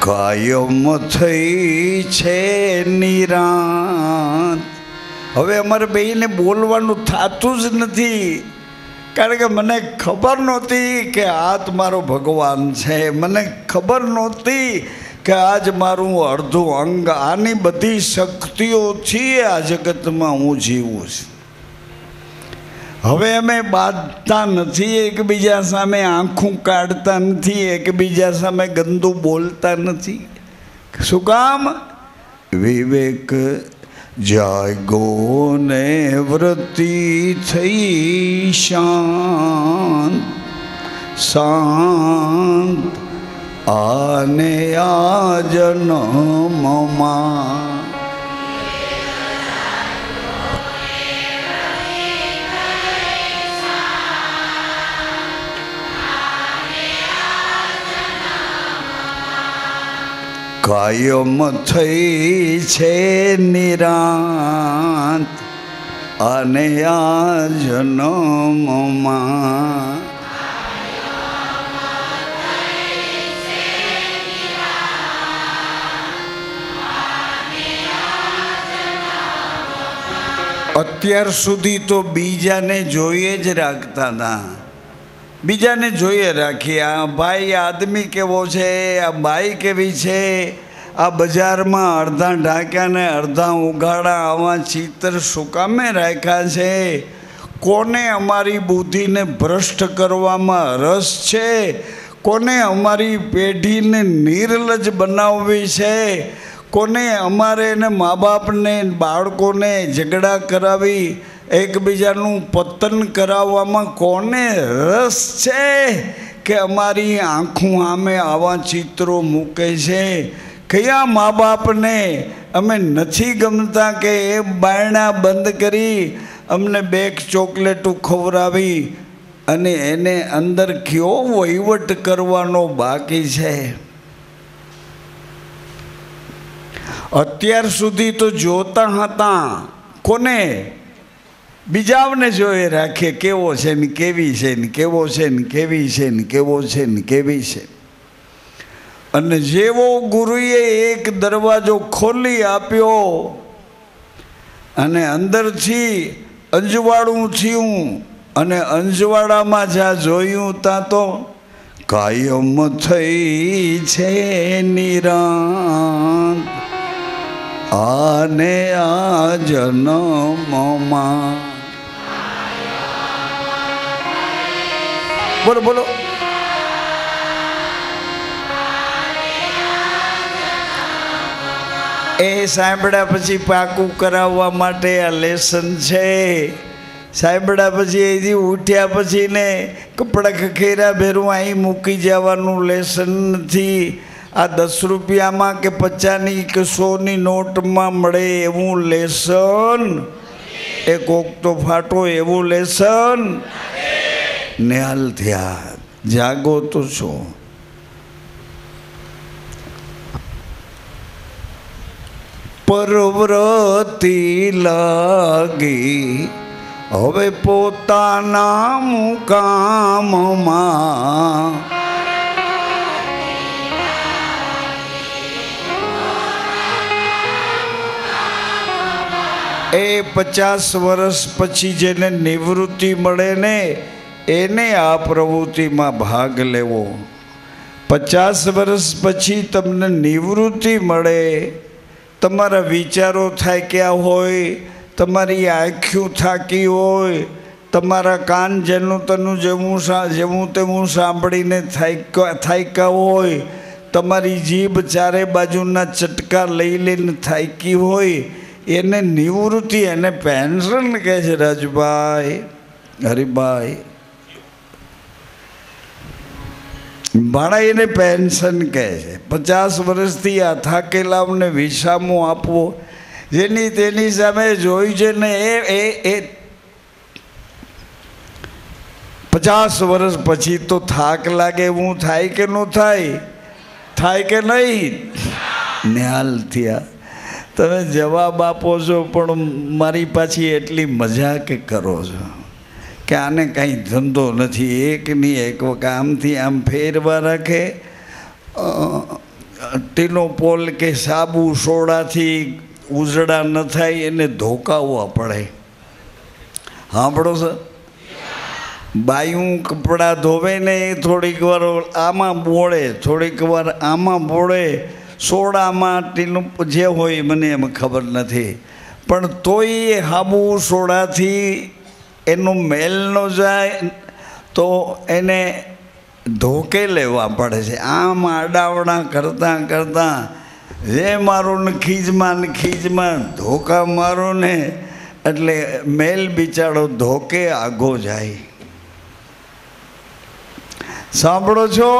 કાયમ થઈ છે નિરાંત. હવે અમારે બેયને બોલવાનું થતું જ નથી, કારણ કે મને ખબર નહોતી કે આ મારો ભગવાન છે. મને ખબર નહોતી કે આજ મારું અડધું અંગ, આની બધી શક્તિઓથી આ જગતમાં હું જીવું છું. હવે અમે બાંધતા નથી, એકબીજા સામે આંખું કાઢતા નથી, એકબીજા સામે ગંદુ બોલતા નથી. શું કામ? વિવેક જાગો ને વૃત્તિ થઈ શાંત, શાંત આને આ જન્મમાં. કાયમ થઈ છે નિરાંત, અને આ જન્મમાં. અત્યાર સુધી તો બીજાને જોઈએ જ રાખતા હતા, બીજાને જોઈએ રાખીએ. આ ભાઈ આદમી કેવો છે, આ બાઈ કેવી છે, આ બજારમાં અડધા ઢાંક્યા ને અડધા ઉઘાડા, આવા ચિત્ર શું કામે રાખ્યા છે? કોને અમારી બુદ્ધિને ભ્રષ્ટ કરવામાં રસ છે? કોને અમારી પેઢીને નિર્લજ બનાવવી છે? કોને અમારે એને મા બાપને બાળકોને ઝઘડા કરાવી એકબીજાનું પતન કરાવવામાં કોને રસ છે કે અમારી આંખો સામે આવા ચિત્રો મૂકે છે? કયા મા બાપને અમે નથી ગમતા કે એ બારણા બંધ કરી અમને 2 ચોકલેટો ખવડાવી અને એને અંદર કયો વહીવટ કરવાનો બાકી છે? અત્યાર સુધી તો જોતા હતા કોને? બીજાને જોઈએ રાખીએ, કેવો છે ને કેવી છે ને કેવો છે ને કેવી છે ને કેવો છે ને કેવી છે. અને જેવો ગુરુએ એક દરવાજો ખોલી આપ્યો અને અંદરથી અંજવાળું થયું અને અંજવાળામાં જ્યાં જોયું ત્યાં તો કાયમ થઈ છે નિરાંત આને આ જન્મમાં. બોલો બોલો. એ સાંભળ્યા પછી પાકું કરાવવા માટે આ લેસન છે. સાંભળ્યા પછી અહીંથી ઉઠ્યા પછી ને કપડાં ખખેરા ભેરું અહીં મૂકી જવાનું લેસન નથી. આ 10 રૂપિયામાં કે 50ની કે 100ની નોટમાં મળે એવું લેસન, એ કોક તો ફાટો એવું લેસન. નિહાલ થયા, જાગો તો છો. પરવૃત્તિ લાગી હવે પોતાના મુકામમાં, એ 50 વર્ષ પછી જેને નિવૃત્તિ મળે ને એને આ પ્રવૃત્તિમાં ભાગ લેવો. 50 વર્ષ પછી તમને નિવૃત્તિ મળે, તમારા વિચારો થાક્યા હોય, તમારી આંખો થાકી હોય, તમારા કાન જેનું તેનું જેવું તેવું સાંભળીને થાક્યા હોય, તમારી જીભ ચારે બાજુના ચટકા લઈ લઈને થાકી હોય, એને નિવૃત્તિ, એને પેન્શન કહે છે. રાજભાઈ, હરિભાઈ, ભાણા એને પેન્શન કહે છે. 50 વર્ષથી આ થાકેલાઓને વિસામો આપવો, જેની તેની સામે જોઈ છે ને એ 50 વર્ષ પછી તો થાક લાગે એવું થાય કે ન થાય? થાય કે નહીં? નિહાલ થયા. તમે જવાબ આપો છો પણ મારી પાછી એટલી મજાક કરો છો કે આને કાંઈ ધંધો નથી. એકની એક આમથી આમ ફેરવા રાખે, ટીનો પોલ કે સાબુ સોડાથી ઉજળા ન થાય એને ધોકાવવા પડે. સાંભળો સર, બાયું કપડાં ધોવે ને થોડીક વાર આમાં બોળે, થોડીક વાર આમાં બોળે, સોડામાં ટીનું જે હોય મને એમ ખબર નથી, પણ તોય એ સાબુ સોડાથી એનો મેલ ન જાય તો એને ધોકે લેવા પડે છે. આમ આડાવડા કરતાં કરતાં જે મારો ને ખીજમાં ધોકા મારો ને એટલે મેલ બિચારો ધોકે આગો જાય. સાંભળો છો?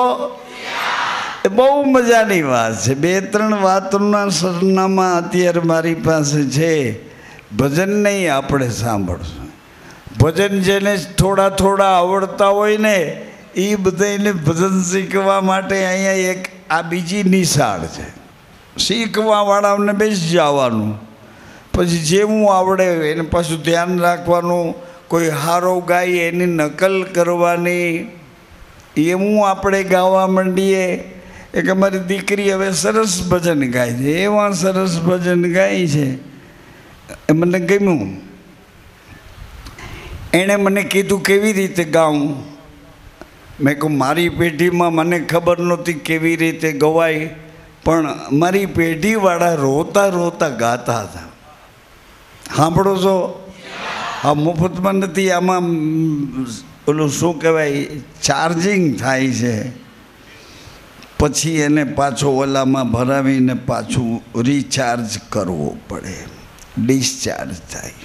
એ બહુ મજાની વાત છે. 2-3 વાતોના સરનામા અત્યારે મારી પાસે છે. ભજન નહીં આપણે સાંભળશું. ભજન જેને થોડા આવડતા હોય ને એ બધાને ભજન શીખવા માટે અહીંયા એક આ બીજી નિશાળ છે. શીખવાવાળાને બેસી જવાનું, પછી જેવું આવડે એને પાછું ધ્યાન રાખવાનું. કોઈ હારો ગાય એની નકલ કરવાની. એવું આપણે ગાવા માંડીએ. એક અમારી દીકરી હવે સરસ ભજન ગાય છે, એવા સરસ ભજન ગાય છે, એ મને ગમ્યું. એણે મને કીધું કેવી રીતે ગાઉં. મેં કહું મારી પેઢીમાં મને ખબર નહોતી કેવી રીતે ગવાય, પણ મારી પેઢીવાળા રોતા રોતા ગાતા હતા. સાંભળો છો? આ મફતમાં નથી, આમાં ઓલું શું કહેવાય ચાર્જિંગ થાય છે, પછી એને પાછો ઓલામાં ભરાવીને પાછું રિચાર્જ કરવું પડે, ડિસ્ચાર્જ થાય.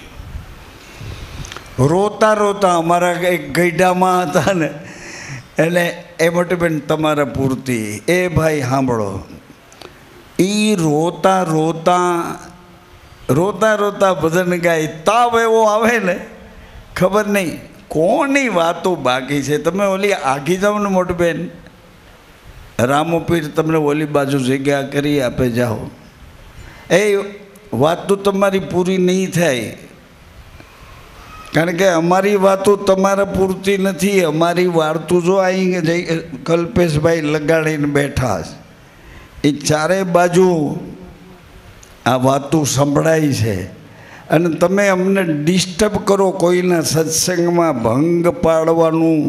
રોતા રોતા અમારા એક ગઈઢામાં હતા ને એટલે એ મોટી બેન તમારા પૂરતી એ ભાઈ સાંભળો, એ રોતા રોતા ભજન ગાય. તાવ એવો આવે ને ખબર નહીં કોની વાતો બાકી છે. તમે ઓલી આઘી જાઓ ને મોટી બેન, રામોપીર તમને ઓલી બાજુ જગ્યા કરી આપે, જાઓ. એ વાત તો તમારી પૂરી નહીં થાય, કારણ કે અમારી વાતો તમારા પૂરતી નથી. અમારી વાર્તું જો અહીં જઈ કલ્પેશભાઈ લગાડીને બેઠા છે, એ ચારે બાજુ આ વાતો સંભળાય છે અને તમે અમને ડિસ્ટર્બ કરો, કોઈના સત્સંગમાં ભંગ પાડવાનું.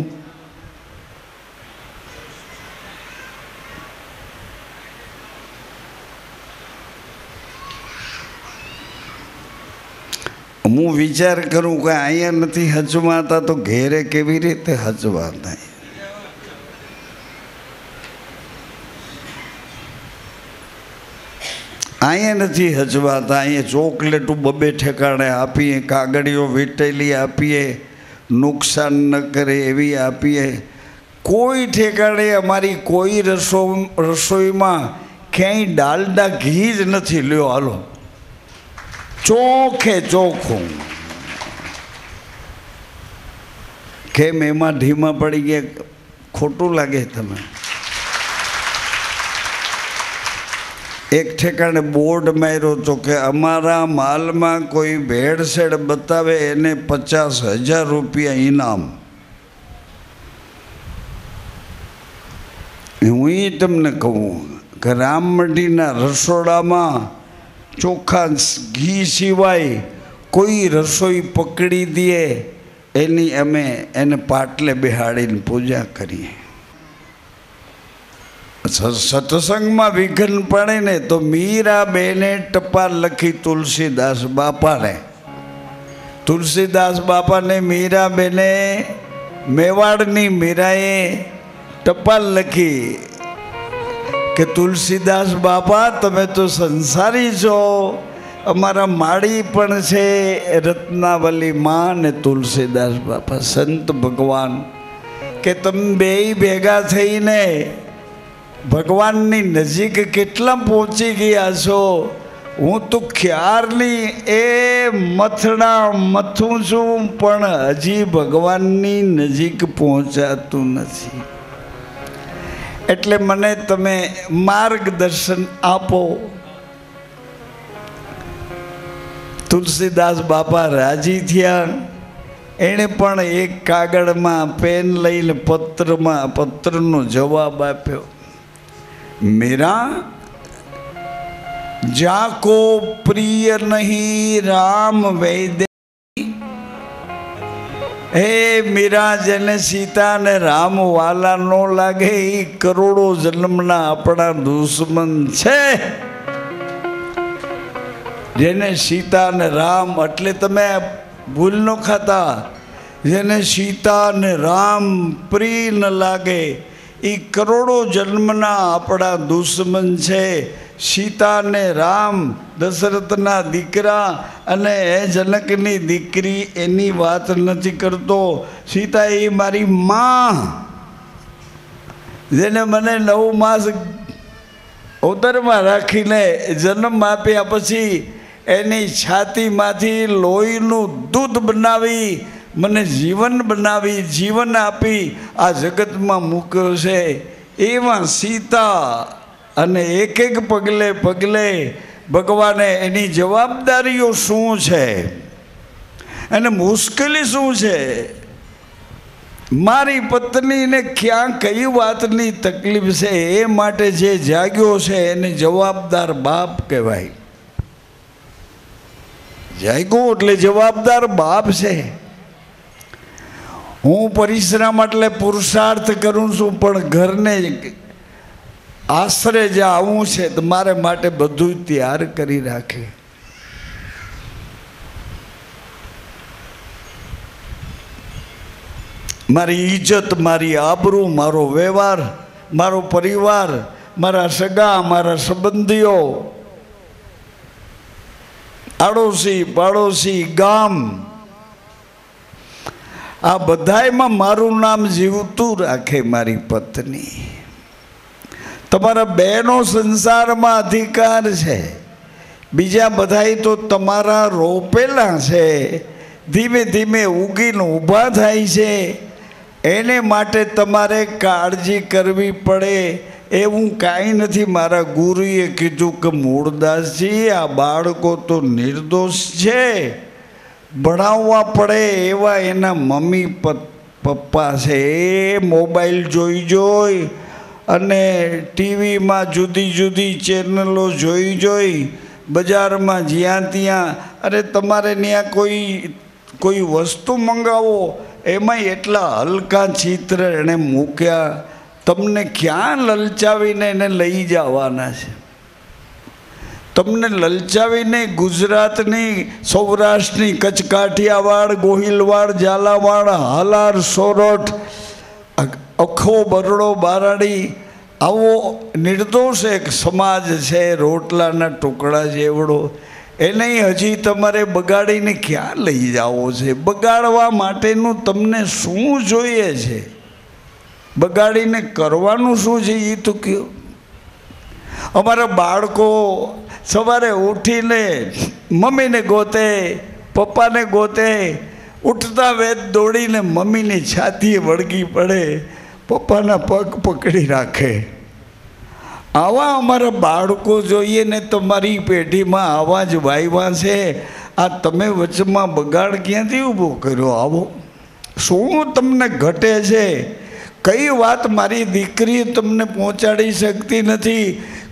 હું વિચાર કરું કે અહીંયા નથી હચવાતા તો ઘેરે કેવી રીતે હચવાતા. અહીંયા નથી હચવાતા. અહીંયા ચોકલેટું બબે ઠેકાણે આપીએ, કાગળીઓ વીટેલી આપીએ, નુકસાન ન કરે એવી આપીએ. કોઈ ઠેકાણે અમારી કોઈ રસોઈમાં ક્યાંય ડાલડા ઘી જ નથી. લ્યો હાલો, ચોખ્ખે ચોખ્ખું. કેમ એમાં ઢીમા પડી ગયા? ખોટું લાગે તમે? એક ઠેકાણે બોર્ડ માર્યો તો કે અમારા માલમાં કોઈ ભેળસેળ બતાવે એને 50,000 રૂપિયા ઇનામ. હું તમને કહું કે રામમઢીના રસોડામાં ચોખ્ખા ઘી સિવાય કોઈ રસોઈ પકડી દે એની અમે એને પાટલે બેહાડીને પૂજા કરીએ. સત્સંગમાં વિઘ્ન પડે ને તો મીરાબેને ટપાલ લખી તુલસીદાસ બાપાને. તુલસીદાસ બાપાને મીરાબેને મેવાડની મીરાએ ટપાલ લખી કે તુલસીદાસ બાપા તમે તો સંસારી છો, અમારા માળી પણ છે રત્નાવલી માં ને તુલસીદાસ બાપા સંત ભગવાન, કે તમે બેય ભેગા થઈને ભગવાનની નજીક કેટલા પહોંચી ગયા છો. હું તો ક્યારની એ મથડા મથું છું પણ હજી ભગવાનની નજીક પહોંચાતું નથી. એટલે મને તમે માર્ગદર્શન આપો. તુલસીદાસ બાપા રાજી થયા. એણે પણ એક કાગળમાં પેન લઈને પત્રનો જવાબ આપ્યો. मेरा जाको प्रिय नहीं राम वैदे. हे मीरा जने सीता ने राम वाला नो लागे करोड़ो जन्मना अपना दुश्मन छे. जेने सीता ने राम એટલે તમે ભૂલ ન ખાતા. જેને સીતા ને રામ પ્રિય ન લાગે એ કરોડો જન્મના આપણા દુશ્મન છે. સીતા ને રામ દશરથના દીકરા અને જનકની દીકરી એની વાત નથી કરતો. સીતા એ મારી માં, જેને મને 9 માસ ઉદરમાં રાખીને જન્મ આપ્યા પછી એની છાતીમાંથી લોહીનું દૂધ બનાવી મને જીવન બનાવી, જીવન આપી આ જગતમાં મૂક્યો છે. એમાં સીતા અને એક એક પગલે પગલે ભગવાને એની જવાબદારીઓ શું છે અને મુશ્કેલી શું છે. મારી પત્નીને ક્યાં કઈ વાતની તકલીફ છે એ માટે જે જાગ્યો છે એને જવાબદાર બાપ કહેવાય. જાગ્યો એટલે જવાબદાર બાપ છે. હું પરિશ્રમ એટલે પુરુષાર્થ કરું છું પણ ઘરને આશરે જે આવું છે તો મારે માટે બધું તૈયાર કરી રાખે. મારી ઇજ્જત, મારી આબરૂ, મારો વ્યવહાર, મારો પરિવાર, મારા સગા, મારા સંબંધીઓ, આડોશી પાડોશી, ગામ, આ બધાયમાં મારું નામ જીવતું રાખે મારી પત્ની. તમારા બેનો સંસારમાં અધિકાર છે, બીજા બધાય તો તમારા રોપેલા છે, ધીમે ધીમે ઉગીને ઊભા થાય છે. એને માટે તમારે કાળજી કરવી પડે એવું કાંઈ નથી. મારા ગુરુએ કીધું કે મૂળદાસજી આ બાળકો તો નિર્દોષ છે, ભણાવવા પડે એવા એના મમ્મી પપ્પા છે. એ મોબાઈલ જોઈ અને ટીવીમાં જુદી જુદી ચેનલો જોઈ બજારમાં જ્યાં ત્યાં, અરે તમારે ત્યાં કોઈ વસ્તુ મંગાવો એમાંય એટલા હલકા ચિત્ર એણે મૂક્યા, તમને ક્યાં લલચાવીને એને લઈ જવાના છે? તમને લલચાવીને ગુજરાતની, સૌરાષ્ટ્રની, કચ્છ કાઠિયાવાડ, ગોહિલવાડ, ઝાલાવાડ, હાલાર, સોરઠ, અખો, બરડો, બારાડી, આવો નિર્દોષ એક સમાજ છે, રોટલાના ટુકડા જેવડો, એને હજી તમારે બગાડીને ક્યાં લઈ જાવો છે? બગાડવા માટેનું તમને શું જોઈએ છે? બગાડીને કરવાનું શું છે એ તો કહો. અમારા બાળકો સવારે ઉઠીને મમ્મીને ગોતે, પપ્પાને ગોતે, ઉઠતા વેત દોડીને મમ્મીની છાતીએ વળગી પડે, પપ્પાના પગ પકડી રાખે. આવા અમારા બાળકો જોઈએ ને તમારી પેઢીમાં આવા જ વાયવા છે. આ તમે વચમાં બગાડ ક્યાંથી ઊભો કર્યો? આવો શું તમને ઘટે છે? કઈ વાત મારી દીકરી તમને પહોંચાડી શકતી નથી?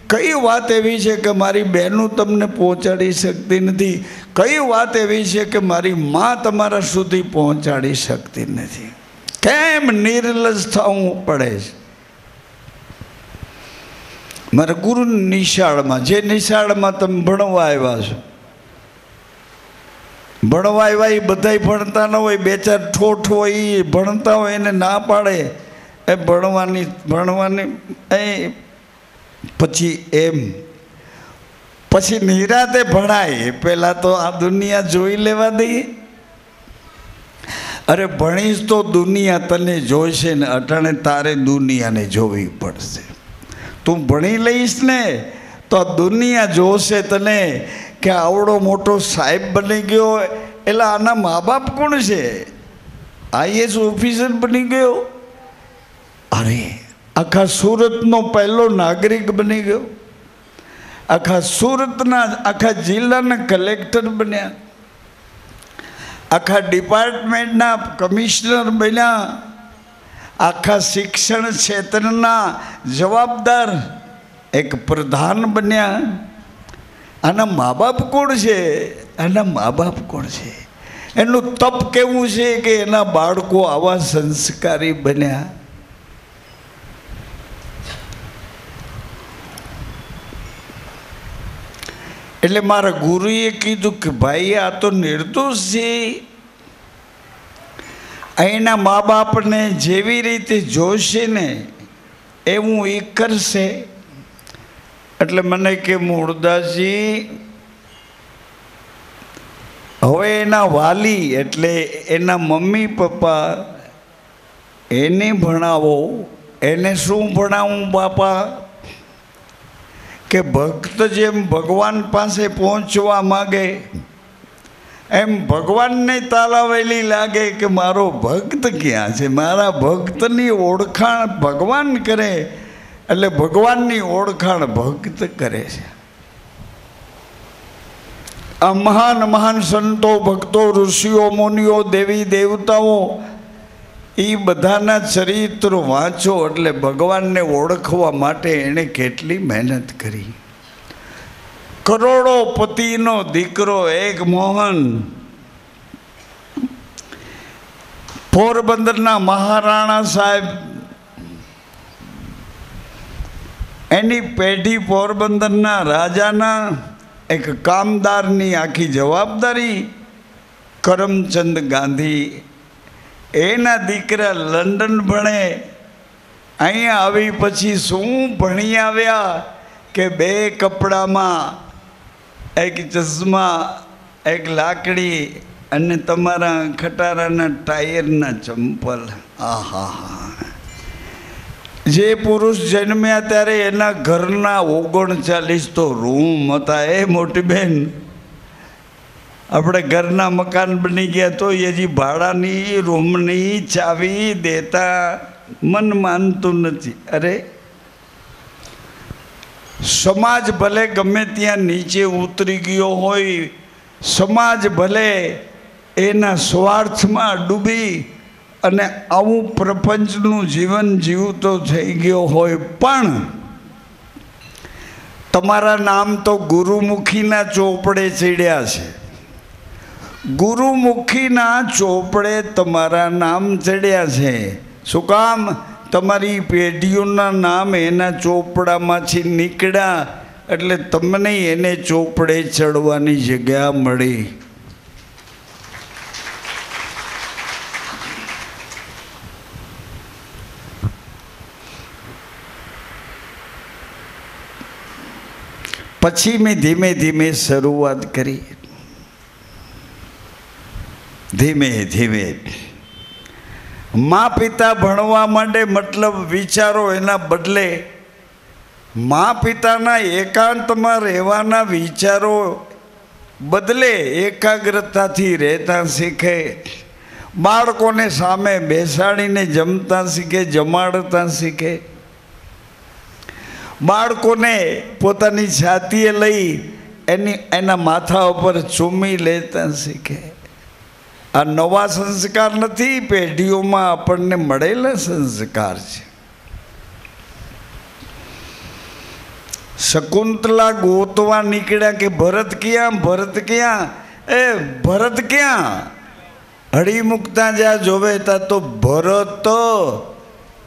કઈ વાત એવી છે કે મારી બહેનું તમને પહોંચાડી શકતી નથી? કઈ વાત એવી છે કે મારી માં તમારા સુધી પહોંચાડી શકતી નથી? કેમ નિર્લજ થવું પડે છે? મારા ગુરુ નિશાળમાં, જે નિશાળમાં તમે ભણવા આવ્યા છો, ભણવા આવ્યા એ બધાય ભણતા ન હોય, બે ચાર ઠોઠ હોય એ ભણતા હોય, એને ના પાડે એ ભણવાની એ પછી એમ પછી નિરાતે ભણાય. પહેલાં તો આ દુનિયા જોઈ લેવા દઈએ. અરે ભણીશ તો દુનિયા તને જોઈશે ને, અટાણે તારે દુનિયાને જોવી પડશે. તું ભણી લઈશ ને તો દુનિયા જોશે તને કે આવડો મોટો સાહેબ બની ગયો. એટલે આના મા બાપ કોણ છે? આઈએસ ઓફિસર બની ગયો. અરે આખા સુરતનો પહેલો નાગરિક બની ગયો. આખા સુરતના, આખા જિલ્લાના કલેક્ટર બન્યા. આખા ડિપાર્ટમેન્ટના કમિશનર બન્યા. આખા શિક્ષણ ક્ષેત્રના જવાબદાર એક પ્રધાન બન્યા. આના મા બાપ કોણ છે? આના મા બાપ કોણ છે? એનું તપ કેવું છે કે એના બાળકો આવા સંસ્કારી બન્યા? એટલે મારા ગુરુએ કીધું કે ભાઈ આ તો નિર્દોષ છે. અહીંના મા બાપને જેવી રીતે જોશે ને એવું એ કરશે. એટલે મને કે મૂળદાસજી, હવે એના વાલી એટલે એના મમ્મી પપ્પા એને ભણાવો. એને શું ભણાવું બાપા? કે ભક્ત જેમ ભગવાન પાસે પહોંચવા માગે એમ ભગવાનને તાલાવેલી લાગે કે મારો ભક્ત ક્યાં છે? મારા ભક્તની ઓળખાણ ભગવાન કરે, એટલે ભગવાનની ઓળખાણ ભક્ત કરે છે. આ મહાન મહાન સંતો, ભક્તો, ઋષિઓ, મુનિઓ, દેવી દેવતાઓ, એ બધાના ચરિત્રો વાંચો એટલે ભગવાનને ઓળખવા માટે એણે કેટલી મહેનત કરી. કરોડોપતિનો દીકરો એક મોહન, પોરબંદરના મહારાણા સાહેબ, એની પેઢી પોરબંદરના રાજાના એક કામદારની આખી જવાબદારી. કરમચંદ ગાંધી એના દીકરા લંડન ભણે. અહીંયા આવી પછી શું ભણી આવ્યા કે બે કપડામાં, એક ચશ્મા, એક લાકડી અને તમારા ખટારાના ટાયરના ચંપલ. આહા! જે પુરુષ જન્મ્યા ત્યારે એના ઘરના 39 તો રૂમ હતા. એ મોટી બેન, આપણે ઘરના મકાન બની ગયા તો હજી ભાડાની રૂમની ચાવી દેતા મન માનતું નથી. અરે સમાજ ભલે ગમે ત્યાં નીચે ઉતરી ગયો હોય, સમાજ ભલે એના સ્વાર્થમાં ડૂબી અને આવું પ્રપંચનું જીવન જીવતો થઈ ગયો હોય, પણ તમારા નામ તો ગુરુમુખીના ચોપડે ચડ્યા છે. ગુરુમુખીના ચોપડે તમારા નામ ચડ્યા છે. શું કામ? તમારી પેઢીઓના નામ એના ચોપડામાંથી નીકળ્યા, એટલે તમને એને ચોપડે ચડવાની જગ્યા મળી. પછી મેં ધીમે ધીમે શરૂઆત કરી. ધીમે ધીમે મા પિતા ભણવા માટે મતલબ વિચારો, એના બદલે મા પિતાના એકાંતમાં રહેવાના વિચારો બદલે એકાગ્રતાથી રહેતા શીખે. બાળકોને સામે બેસાડીને જમતા શીખે, જમાડતા શીખે. બાળકોને પોતાની છાતીએ લઈ એના માથા ઉપર ચૂમી લેતા શીખે. આ નવા સંસ્કાર નથી, પેઢીઓમાં આપણને મળેલા સંસ્કાર છે. શકુંતલા ગોતવા નીકળ્યા કે ભરત ક્યાં, ભરત ક્યાં, એ ભરત ક્યાં? હળી મૂકતા જ્યાં જોવે ત્યાં તો ભરત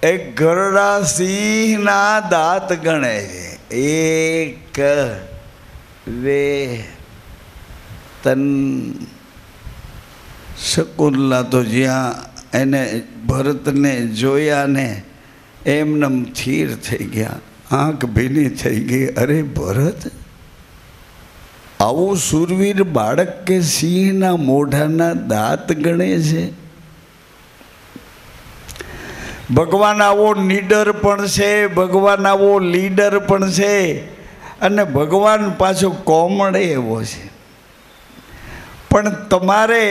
એક ગરડા સિંહના દાંત ગણે છે. 1 2 3. શકુંતલા તો જ્યાં એને ભરતને જોયા ને એમનેમ થીર થઈ ગયા, આંખ ભીની થઈ ગઈ. અરે ભરત, આવું શૂરવીર બાળક કે સિંહના મોઢાના દાંત ગણે છે? ભગવાન આવો નીડર પણ છે, ભગવાન આવો લીડર પણ છે, અને ભગવાન પાછો કોમળે એવો છે. પણ તમારે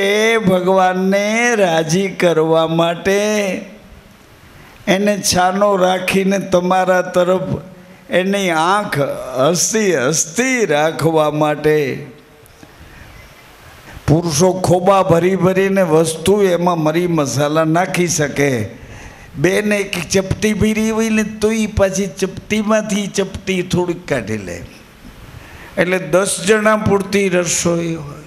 ભગવાનને રાજી કરવા માટે એને છાનો રાખીને તમારા તરફ એની આંખ હસતી હસતી રાખવા માટે પુરુષો ખોબા ભરી ભરીને વસ્તુ એમાં મરી મસાલા નાખી શકે. બેને એક ચપટી ભીરી હોય ને તો એ પાછી ચપટીમાંથી ચપટી થોડીક કાઢી લે, એટલે 10 જણા પૂરતી રસોઈ હોય.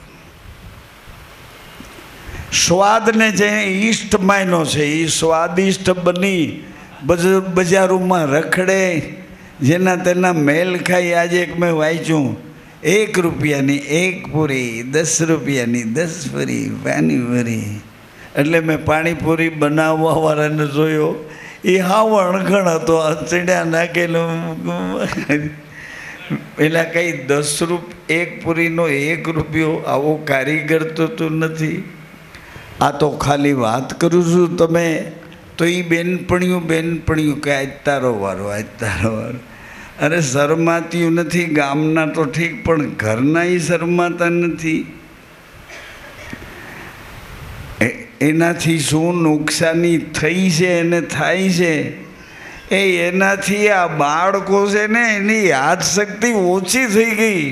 સ્વાદને જે ઈષ્ટ માયનો છે એ સ્વાદિષ્ટ બની બજારોમાં રખડે, જેના તેના મેલ ખાઈ. આજે એક મેં વાંચ્યું, 1 રૂપિયાની 1 પૂરી, 10 રૂપિયાની 10 પૂરી પાણીપુરી. એટલે મેં પાણીપુરી બનાવવાવાળાને જોયો, એ હાવ અણઘણ હતો, ચડ્યા નાખેલું. પેલા કંઈ 10 રૂપિયા 1 પૂરીનો 1 રૂપિયો, આવો કારીગર તો તું નથી. આ તો ખાલી વાત કરું છું. તમે તો એ બેનપણીઓ કે આજ તારો વારો, આજ તારો વારો. અરે શરમાતીયું નથી, ગામના તો ઠીક, પણ ઘરના એ શરમાતા નથી. એનાથી શું નુકસાની થઈ છે એને થાય છે, એનાથી આ બાળકો છે ને એની યાદશક્તિ ઓછી થઈ ગઈ.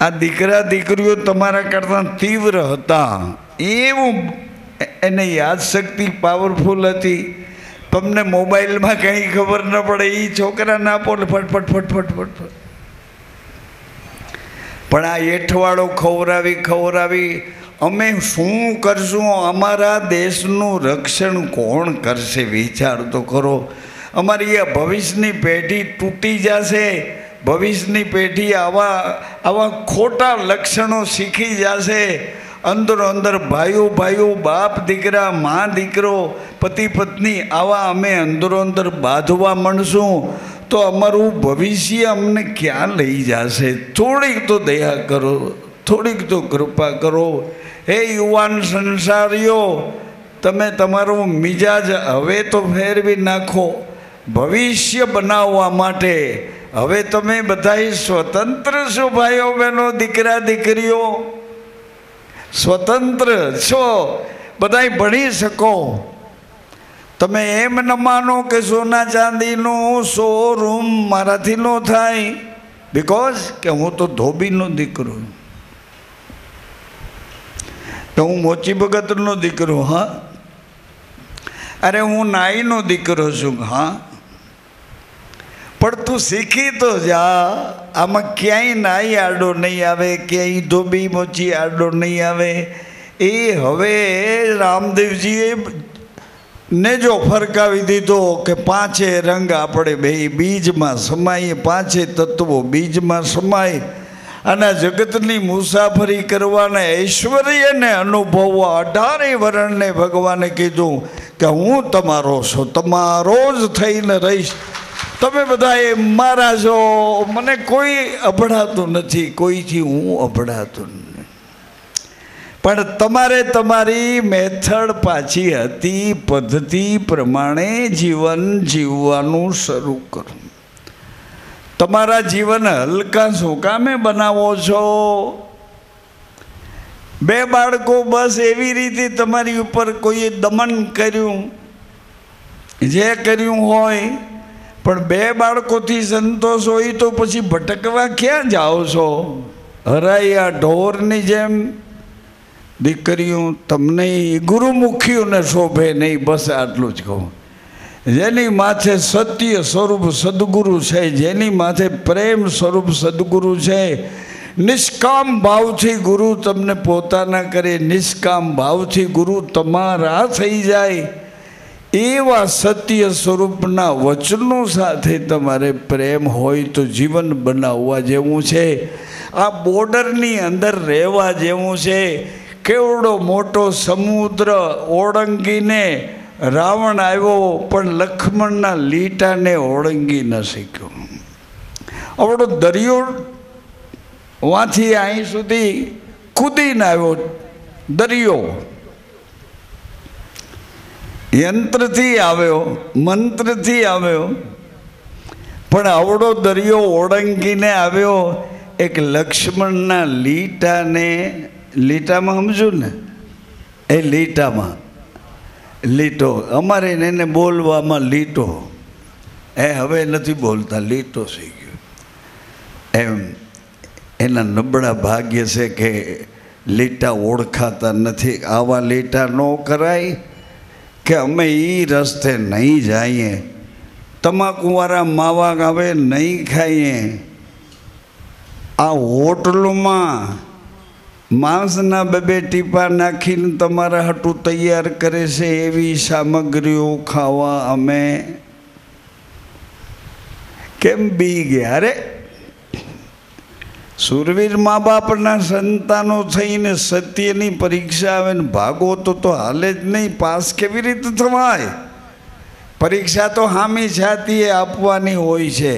આ દીકરા દીકરીઓ તમારા કરતાં તીવ્ર હતા, એવું એને યાદશક્તિ પાવરફુલ હતી. તમને મોબાઈલમાં કંઈ ખબર ન પડે, એ છોકરા ના આપો ફટફટ ફટફટ ફટફટ. પણ આ એઠવાડો ખવરાવી અમે શું કરશું? અમારા દેશનું રક્ષણ કોણ કરશે? વિચાર તો કરો. અમારી આ ભવિષ્યની પેઢી તૂટી જશે. ભવિષ્યની પેઢી આવા ખોટા લક્ષણો શીખી જશે. અંદર ભાઈઓ બાપ દીકરા, મા દીકરો, પતિ પત્ની, આવા અમે અંદર બાંધવા માંડશું તો અમારું ભવિષ્ય અમને ક્યાં લઈ જશે? થોડીક તો દયા કરો, થોડીક તો કૃપા કરો. હે યુવાન સંસારીઓ, તમે તમારું મિજાજ હવે તો ફેરવી નાખો. ભવિષ્ય બનાવવા માટે હવે તમે બધા સ્વતંત્ર છો. ભાઈઓ બહેનો, દીકરા દીકરીઓ સ્વતંત્ર છો, બધા ભણી શકો. તમે એમ ન માનો કે સોના ચાંદીનું શોરૂમ મારાથી ન થાય, બિકોઝ કે હું તો ધોબીનો દીકરો. કે હું મોચી ભગતનો દીકરો? હા. અરે હું નાઈનો દીકરો છું. હા. પણ તું શીખી તો જા. આમાં ક્યાંય નાઈ આડો નહીં આવે, ક્યાંય ધોબી મોચી આડો નહીં આવે. એ હવે રામદેવજીએ ને જો ફરકાવી દીધો કે પાંચે રંગ આપણે બે બીજમાં સમાય, પાંચે તત્વો બીજમાં સમાય અને જગતની મુસાફરી કરવાના ઐશ્વર્યને અનુભવવા 18 વર્ષને ભગવાને કીધું કે હું તમારો છું, તમારો જ થઈને રહીશ. તમે બધા એ મારા છો, મને કોઈ અભડાતું નથી, કોઈથી હું અભડાતું નથી. પણ તમારે તમારી મેથડ પાછી હતી, પદ્ધતિ પ્રમાણે જીવન જીવવાનું શરૂ કરો. તમારા જીવન હલકા શું કામે બનાવો છો? 2 બાળકો બસ એવી રીતે તમારી ઉપર કોઈએ દમન કર્યું, જે કર્યું હોય, પણ 2 બાળકોથી સંતોષ હોય તો પછી ભટકવા ક્યાં જાઓ છો? હરાયા ઢોરની જેમ. દીકરીઓ તમને ગુરુમુખીઓને શોભે નહીં. બસ આટલું જ કહું. જેની માથે સત્ય સ્વરૂપ સદગુરુ છે, જેની માથે પ્રેમ સ્વરૂપ સદગુરુ છે, નિષ્કામ ભાવથી ગુરુ તમને પોતાના કરે, નિષ્કામ ભાવથી ગુરુ તમારા થઈ જાય, એવા સત્ય સ્વરૂપના વચનો સાથે તમારે પ્રેમ હોય તો જીવન બનાવવા જેવું છે. આ બોર્ડરની અંદર રહેવા જેવું છે. કેવડો મોટો સમુદ્ર ઓળંગીને રાવણ આવ્યો, પણ લક્ષ્મણના લીટાને ઓળંગી ન શક્યો. આવડો દરિયો વાંથી અહીં સુધી કૂદીને આવ્યો. દરિયો યંત્રથી આવ્યો, મંત્રથી આવ્યો, પણ આવડો દરિયો ઓળંગીને આવ્યો એક લક્ષ્મણના લીટાને. લીટામાં સમજુ ને, એ લીટામાં લીટો, અમારે એને બોલવામાં લીટો, એ હવે નથી બોલતા, લીટો થઈ ગયો. એમ એના નબળા ભાગ્ય છે કે લીટા ઓળખાતા નથી. આવા લીટા ન કરાય કે અમે એ રસ્તે નહીં જઈએ, તમાકુવાળા માવા હવે નહીં ખાઈએ. આ હોટલોમાં માંસના 2 ટીપા નાખીને તમારા હાટું તૈયાર કરે છે, એવી સામગ્રીઓ ખાવા અમે કેમ બી ગયા? અરે સુરવીર મા બાપના સંતાનો થઈને સત્યની પરીક્ષા આવે ને ભાગો તો હાલે જ નહીં. પાસ કેવી રીતે થવાય? પરીક્ષા તો હામી છાતીએ આપવાની હોય છે.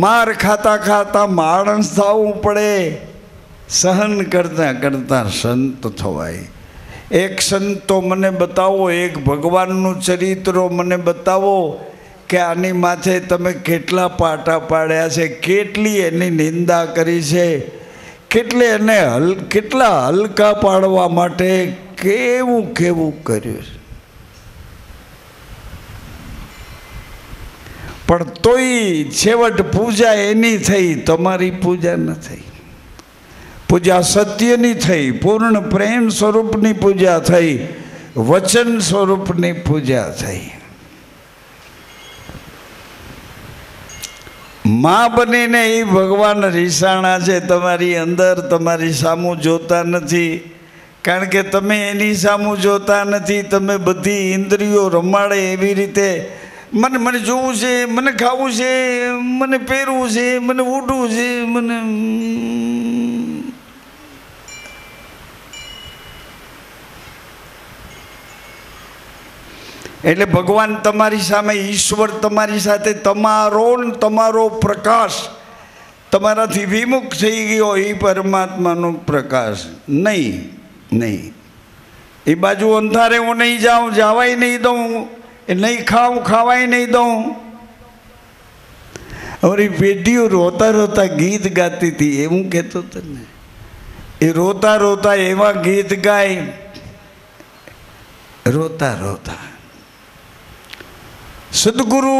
માર ખાતા ખાતા માણસ થવું પડે, સહન કરતાં કરતાં સંત થવાય. એક સંત તો મને બતાવો, એક ભગવાનનું ચરિત્ર મને બતાવો કે આની માથે તમે કેટલા પાટા પાડ્યા છે, કેટલી એની નિંદા કરી છે, કેટલા હલકા પાડવા માટે કેવું કેવું કર્યું છે. પણ તોય છેવટ પૂજા એની થઈ, તમારી પૂજા ન થઈ. પૂજા સત્યની થઈ, પૂર્ણ પ્રેમ સ્વરૂપની પૂજા થઈ, વચન સ્વરૂપની પૂજા થઈ. માં બનીને એ ભગવાન રીસાણા છે તમારી અંદર, તમારી સામું જોતા નથી. કારણ કે તમે એની સામું જોતા નથી. તમે બધી ઇન્દ્રિયો રમાડે એવી રીતે મને જોવું છે, મને ખાવું છે, મને પહેરવું છે, મને ઉઠવું છે, મને એટલે ભગવાન તમારી સામે, ઈશ્વર તમારી સાથે, તમારો પ્રકાશ તમારાથી વિમુખ થઈ ગયો. એ પરમાત્માનો પ્રકાશ નહીં. એ બાજુ અંધારે હું નહીં જાઉં, જવાય નહીં દઉં, એ નહીં ખાઉં, ખાવાય નહીં દઉં. અમારી પેઢીઓ રોતા રોતા ગીત ગાતી હતી, એવું કહેતો હતો ને. એ રોતા રોતા એવા ગીત ગાય, રોતા રોતા સદગુરુ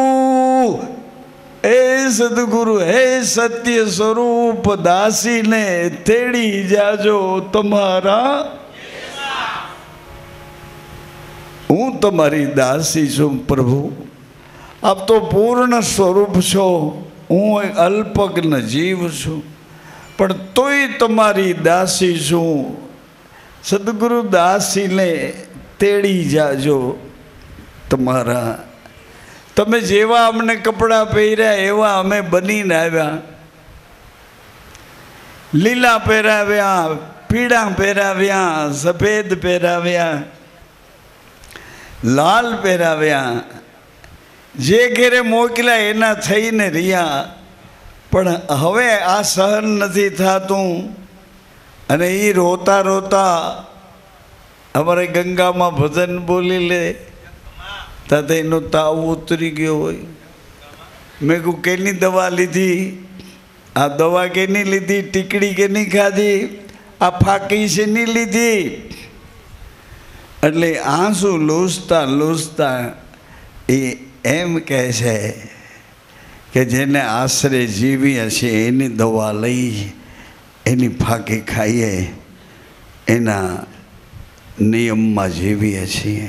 એ સદગુરુ હે સત્ય સ્વરૂપ દાસીને તેડી જાજો તમારા, હું તમારી દાસી છું પ્રભુ. આપ તો પૂર્ણ સ્વરૂપ છો, હું એક અલ્પજ્ઞ જીવ છું, પણ તોય તમારી દાસી છું. સદગુરુ દાસીને તેડી જાજો તમારા. તમે જેવા અમને કપડાં પહેર્યા એવા અમે બનીને આવ્યા. લીલા પહેરાવ્યા, પીળા પહેરાવ્યા, સફેદ પહેરાવ્યા, લાલ પહેરાવ્યા. જે ઘેરે મોકલ્યા એના થઈને રહ્યા. પણ હવે આ સહન નથી થતું. અને એ રોતા રોતા અમારે ગંગામાં ભજન બોલી લે તાતે એનો તાવ ઉતરી ગયો હોય. મેં કહું કેની દવા લીધી? આ દવા કેની લીધી? ટીકડી કેની ખાધી? આ ફાકી છે નહીં લીધી. એટલે આંસુ લૂસતા લૂસતા એ એમ કહે છે કે જેને આશરે જીવીએ છીએ એની દવા લઈ, એની ફાકી ખાઈએ, એના નિયમમાં જીવીએ છીએ.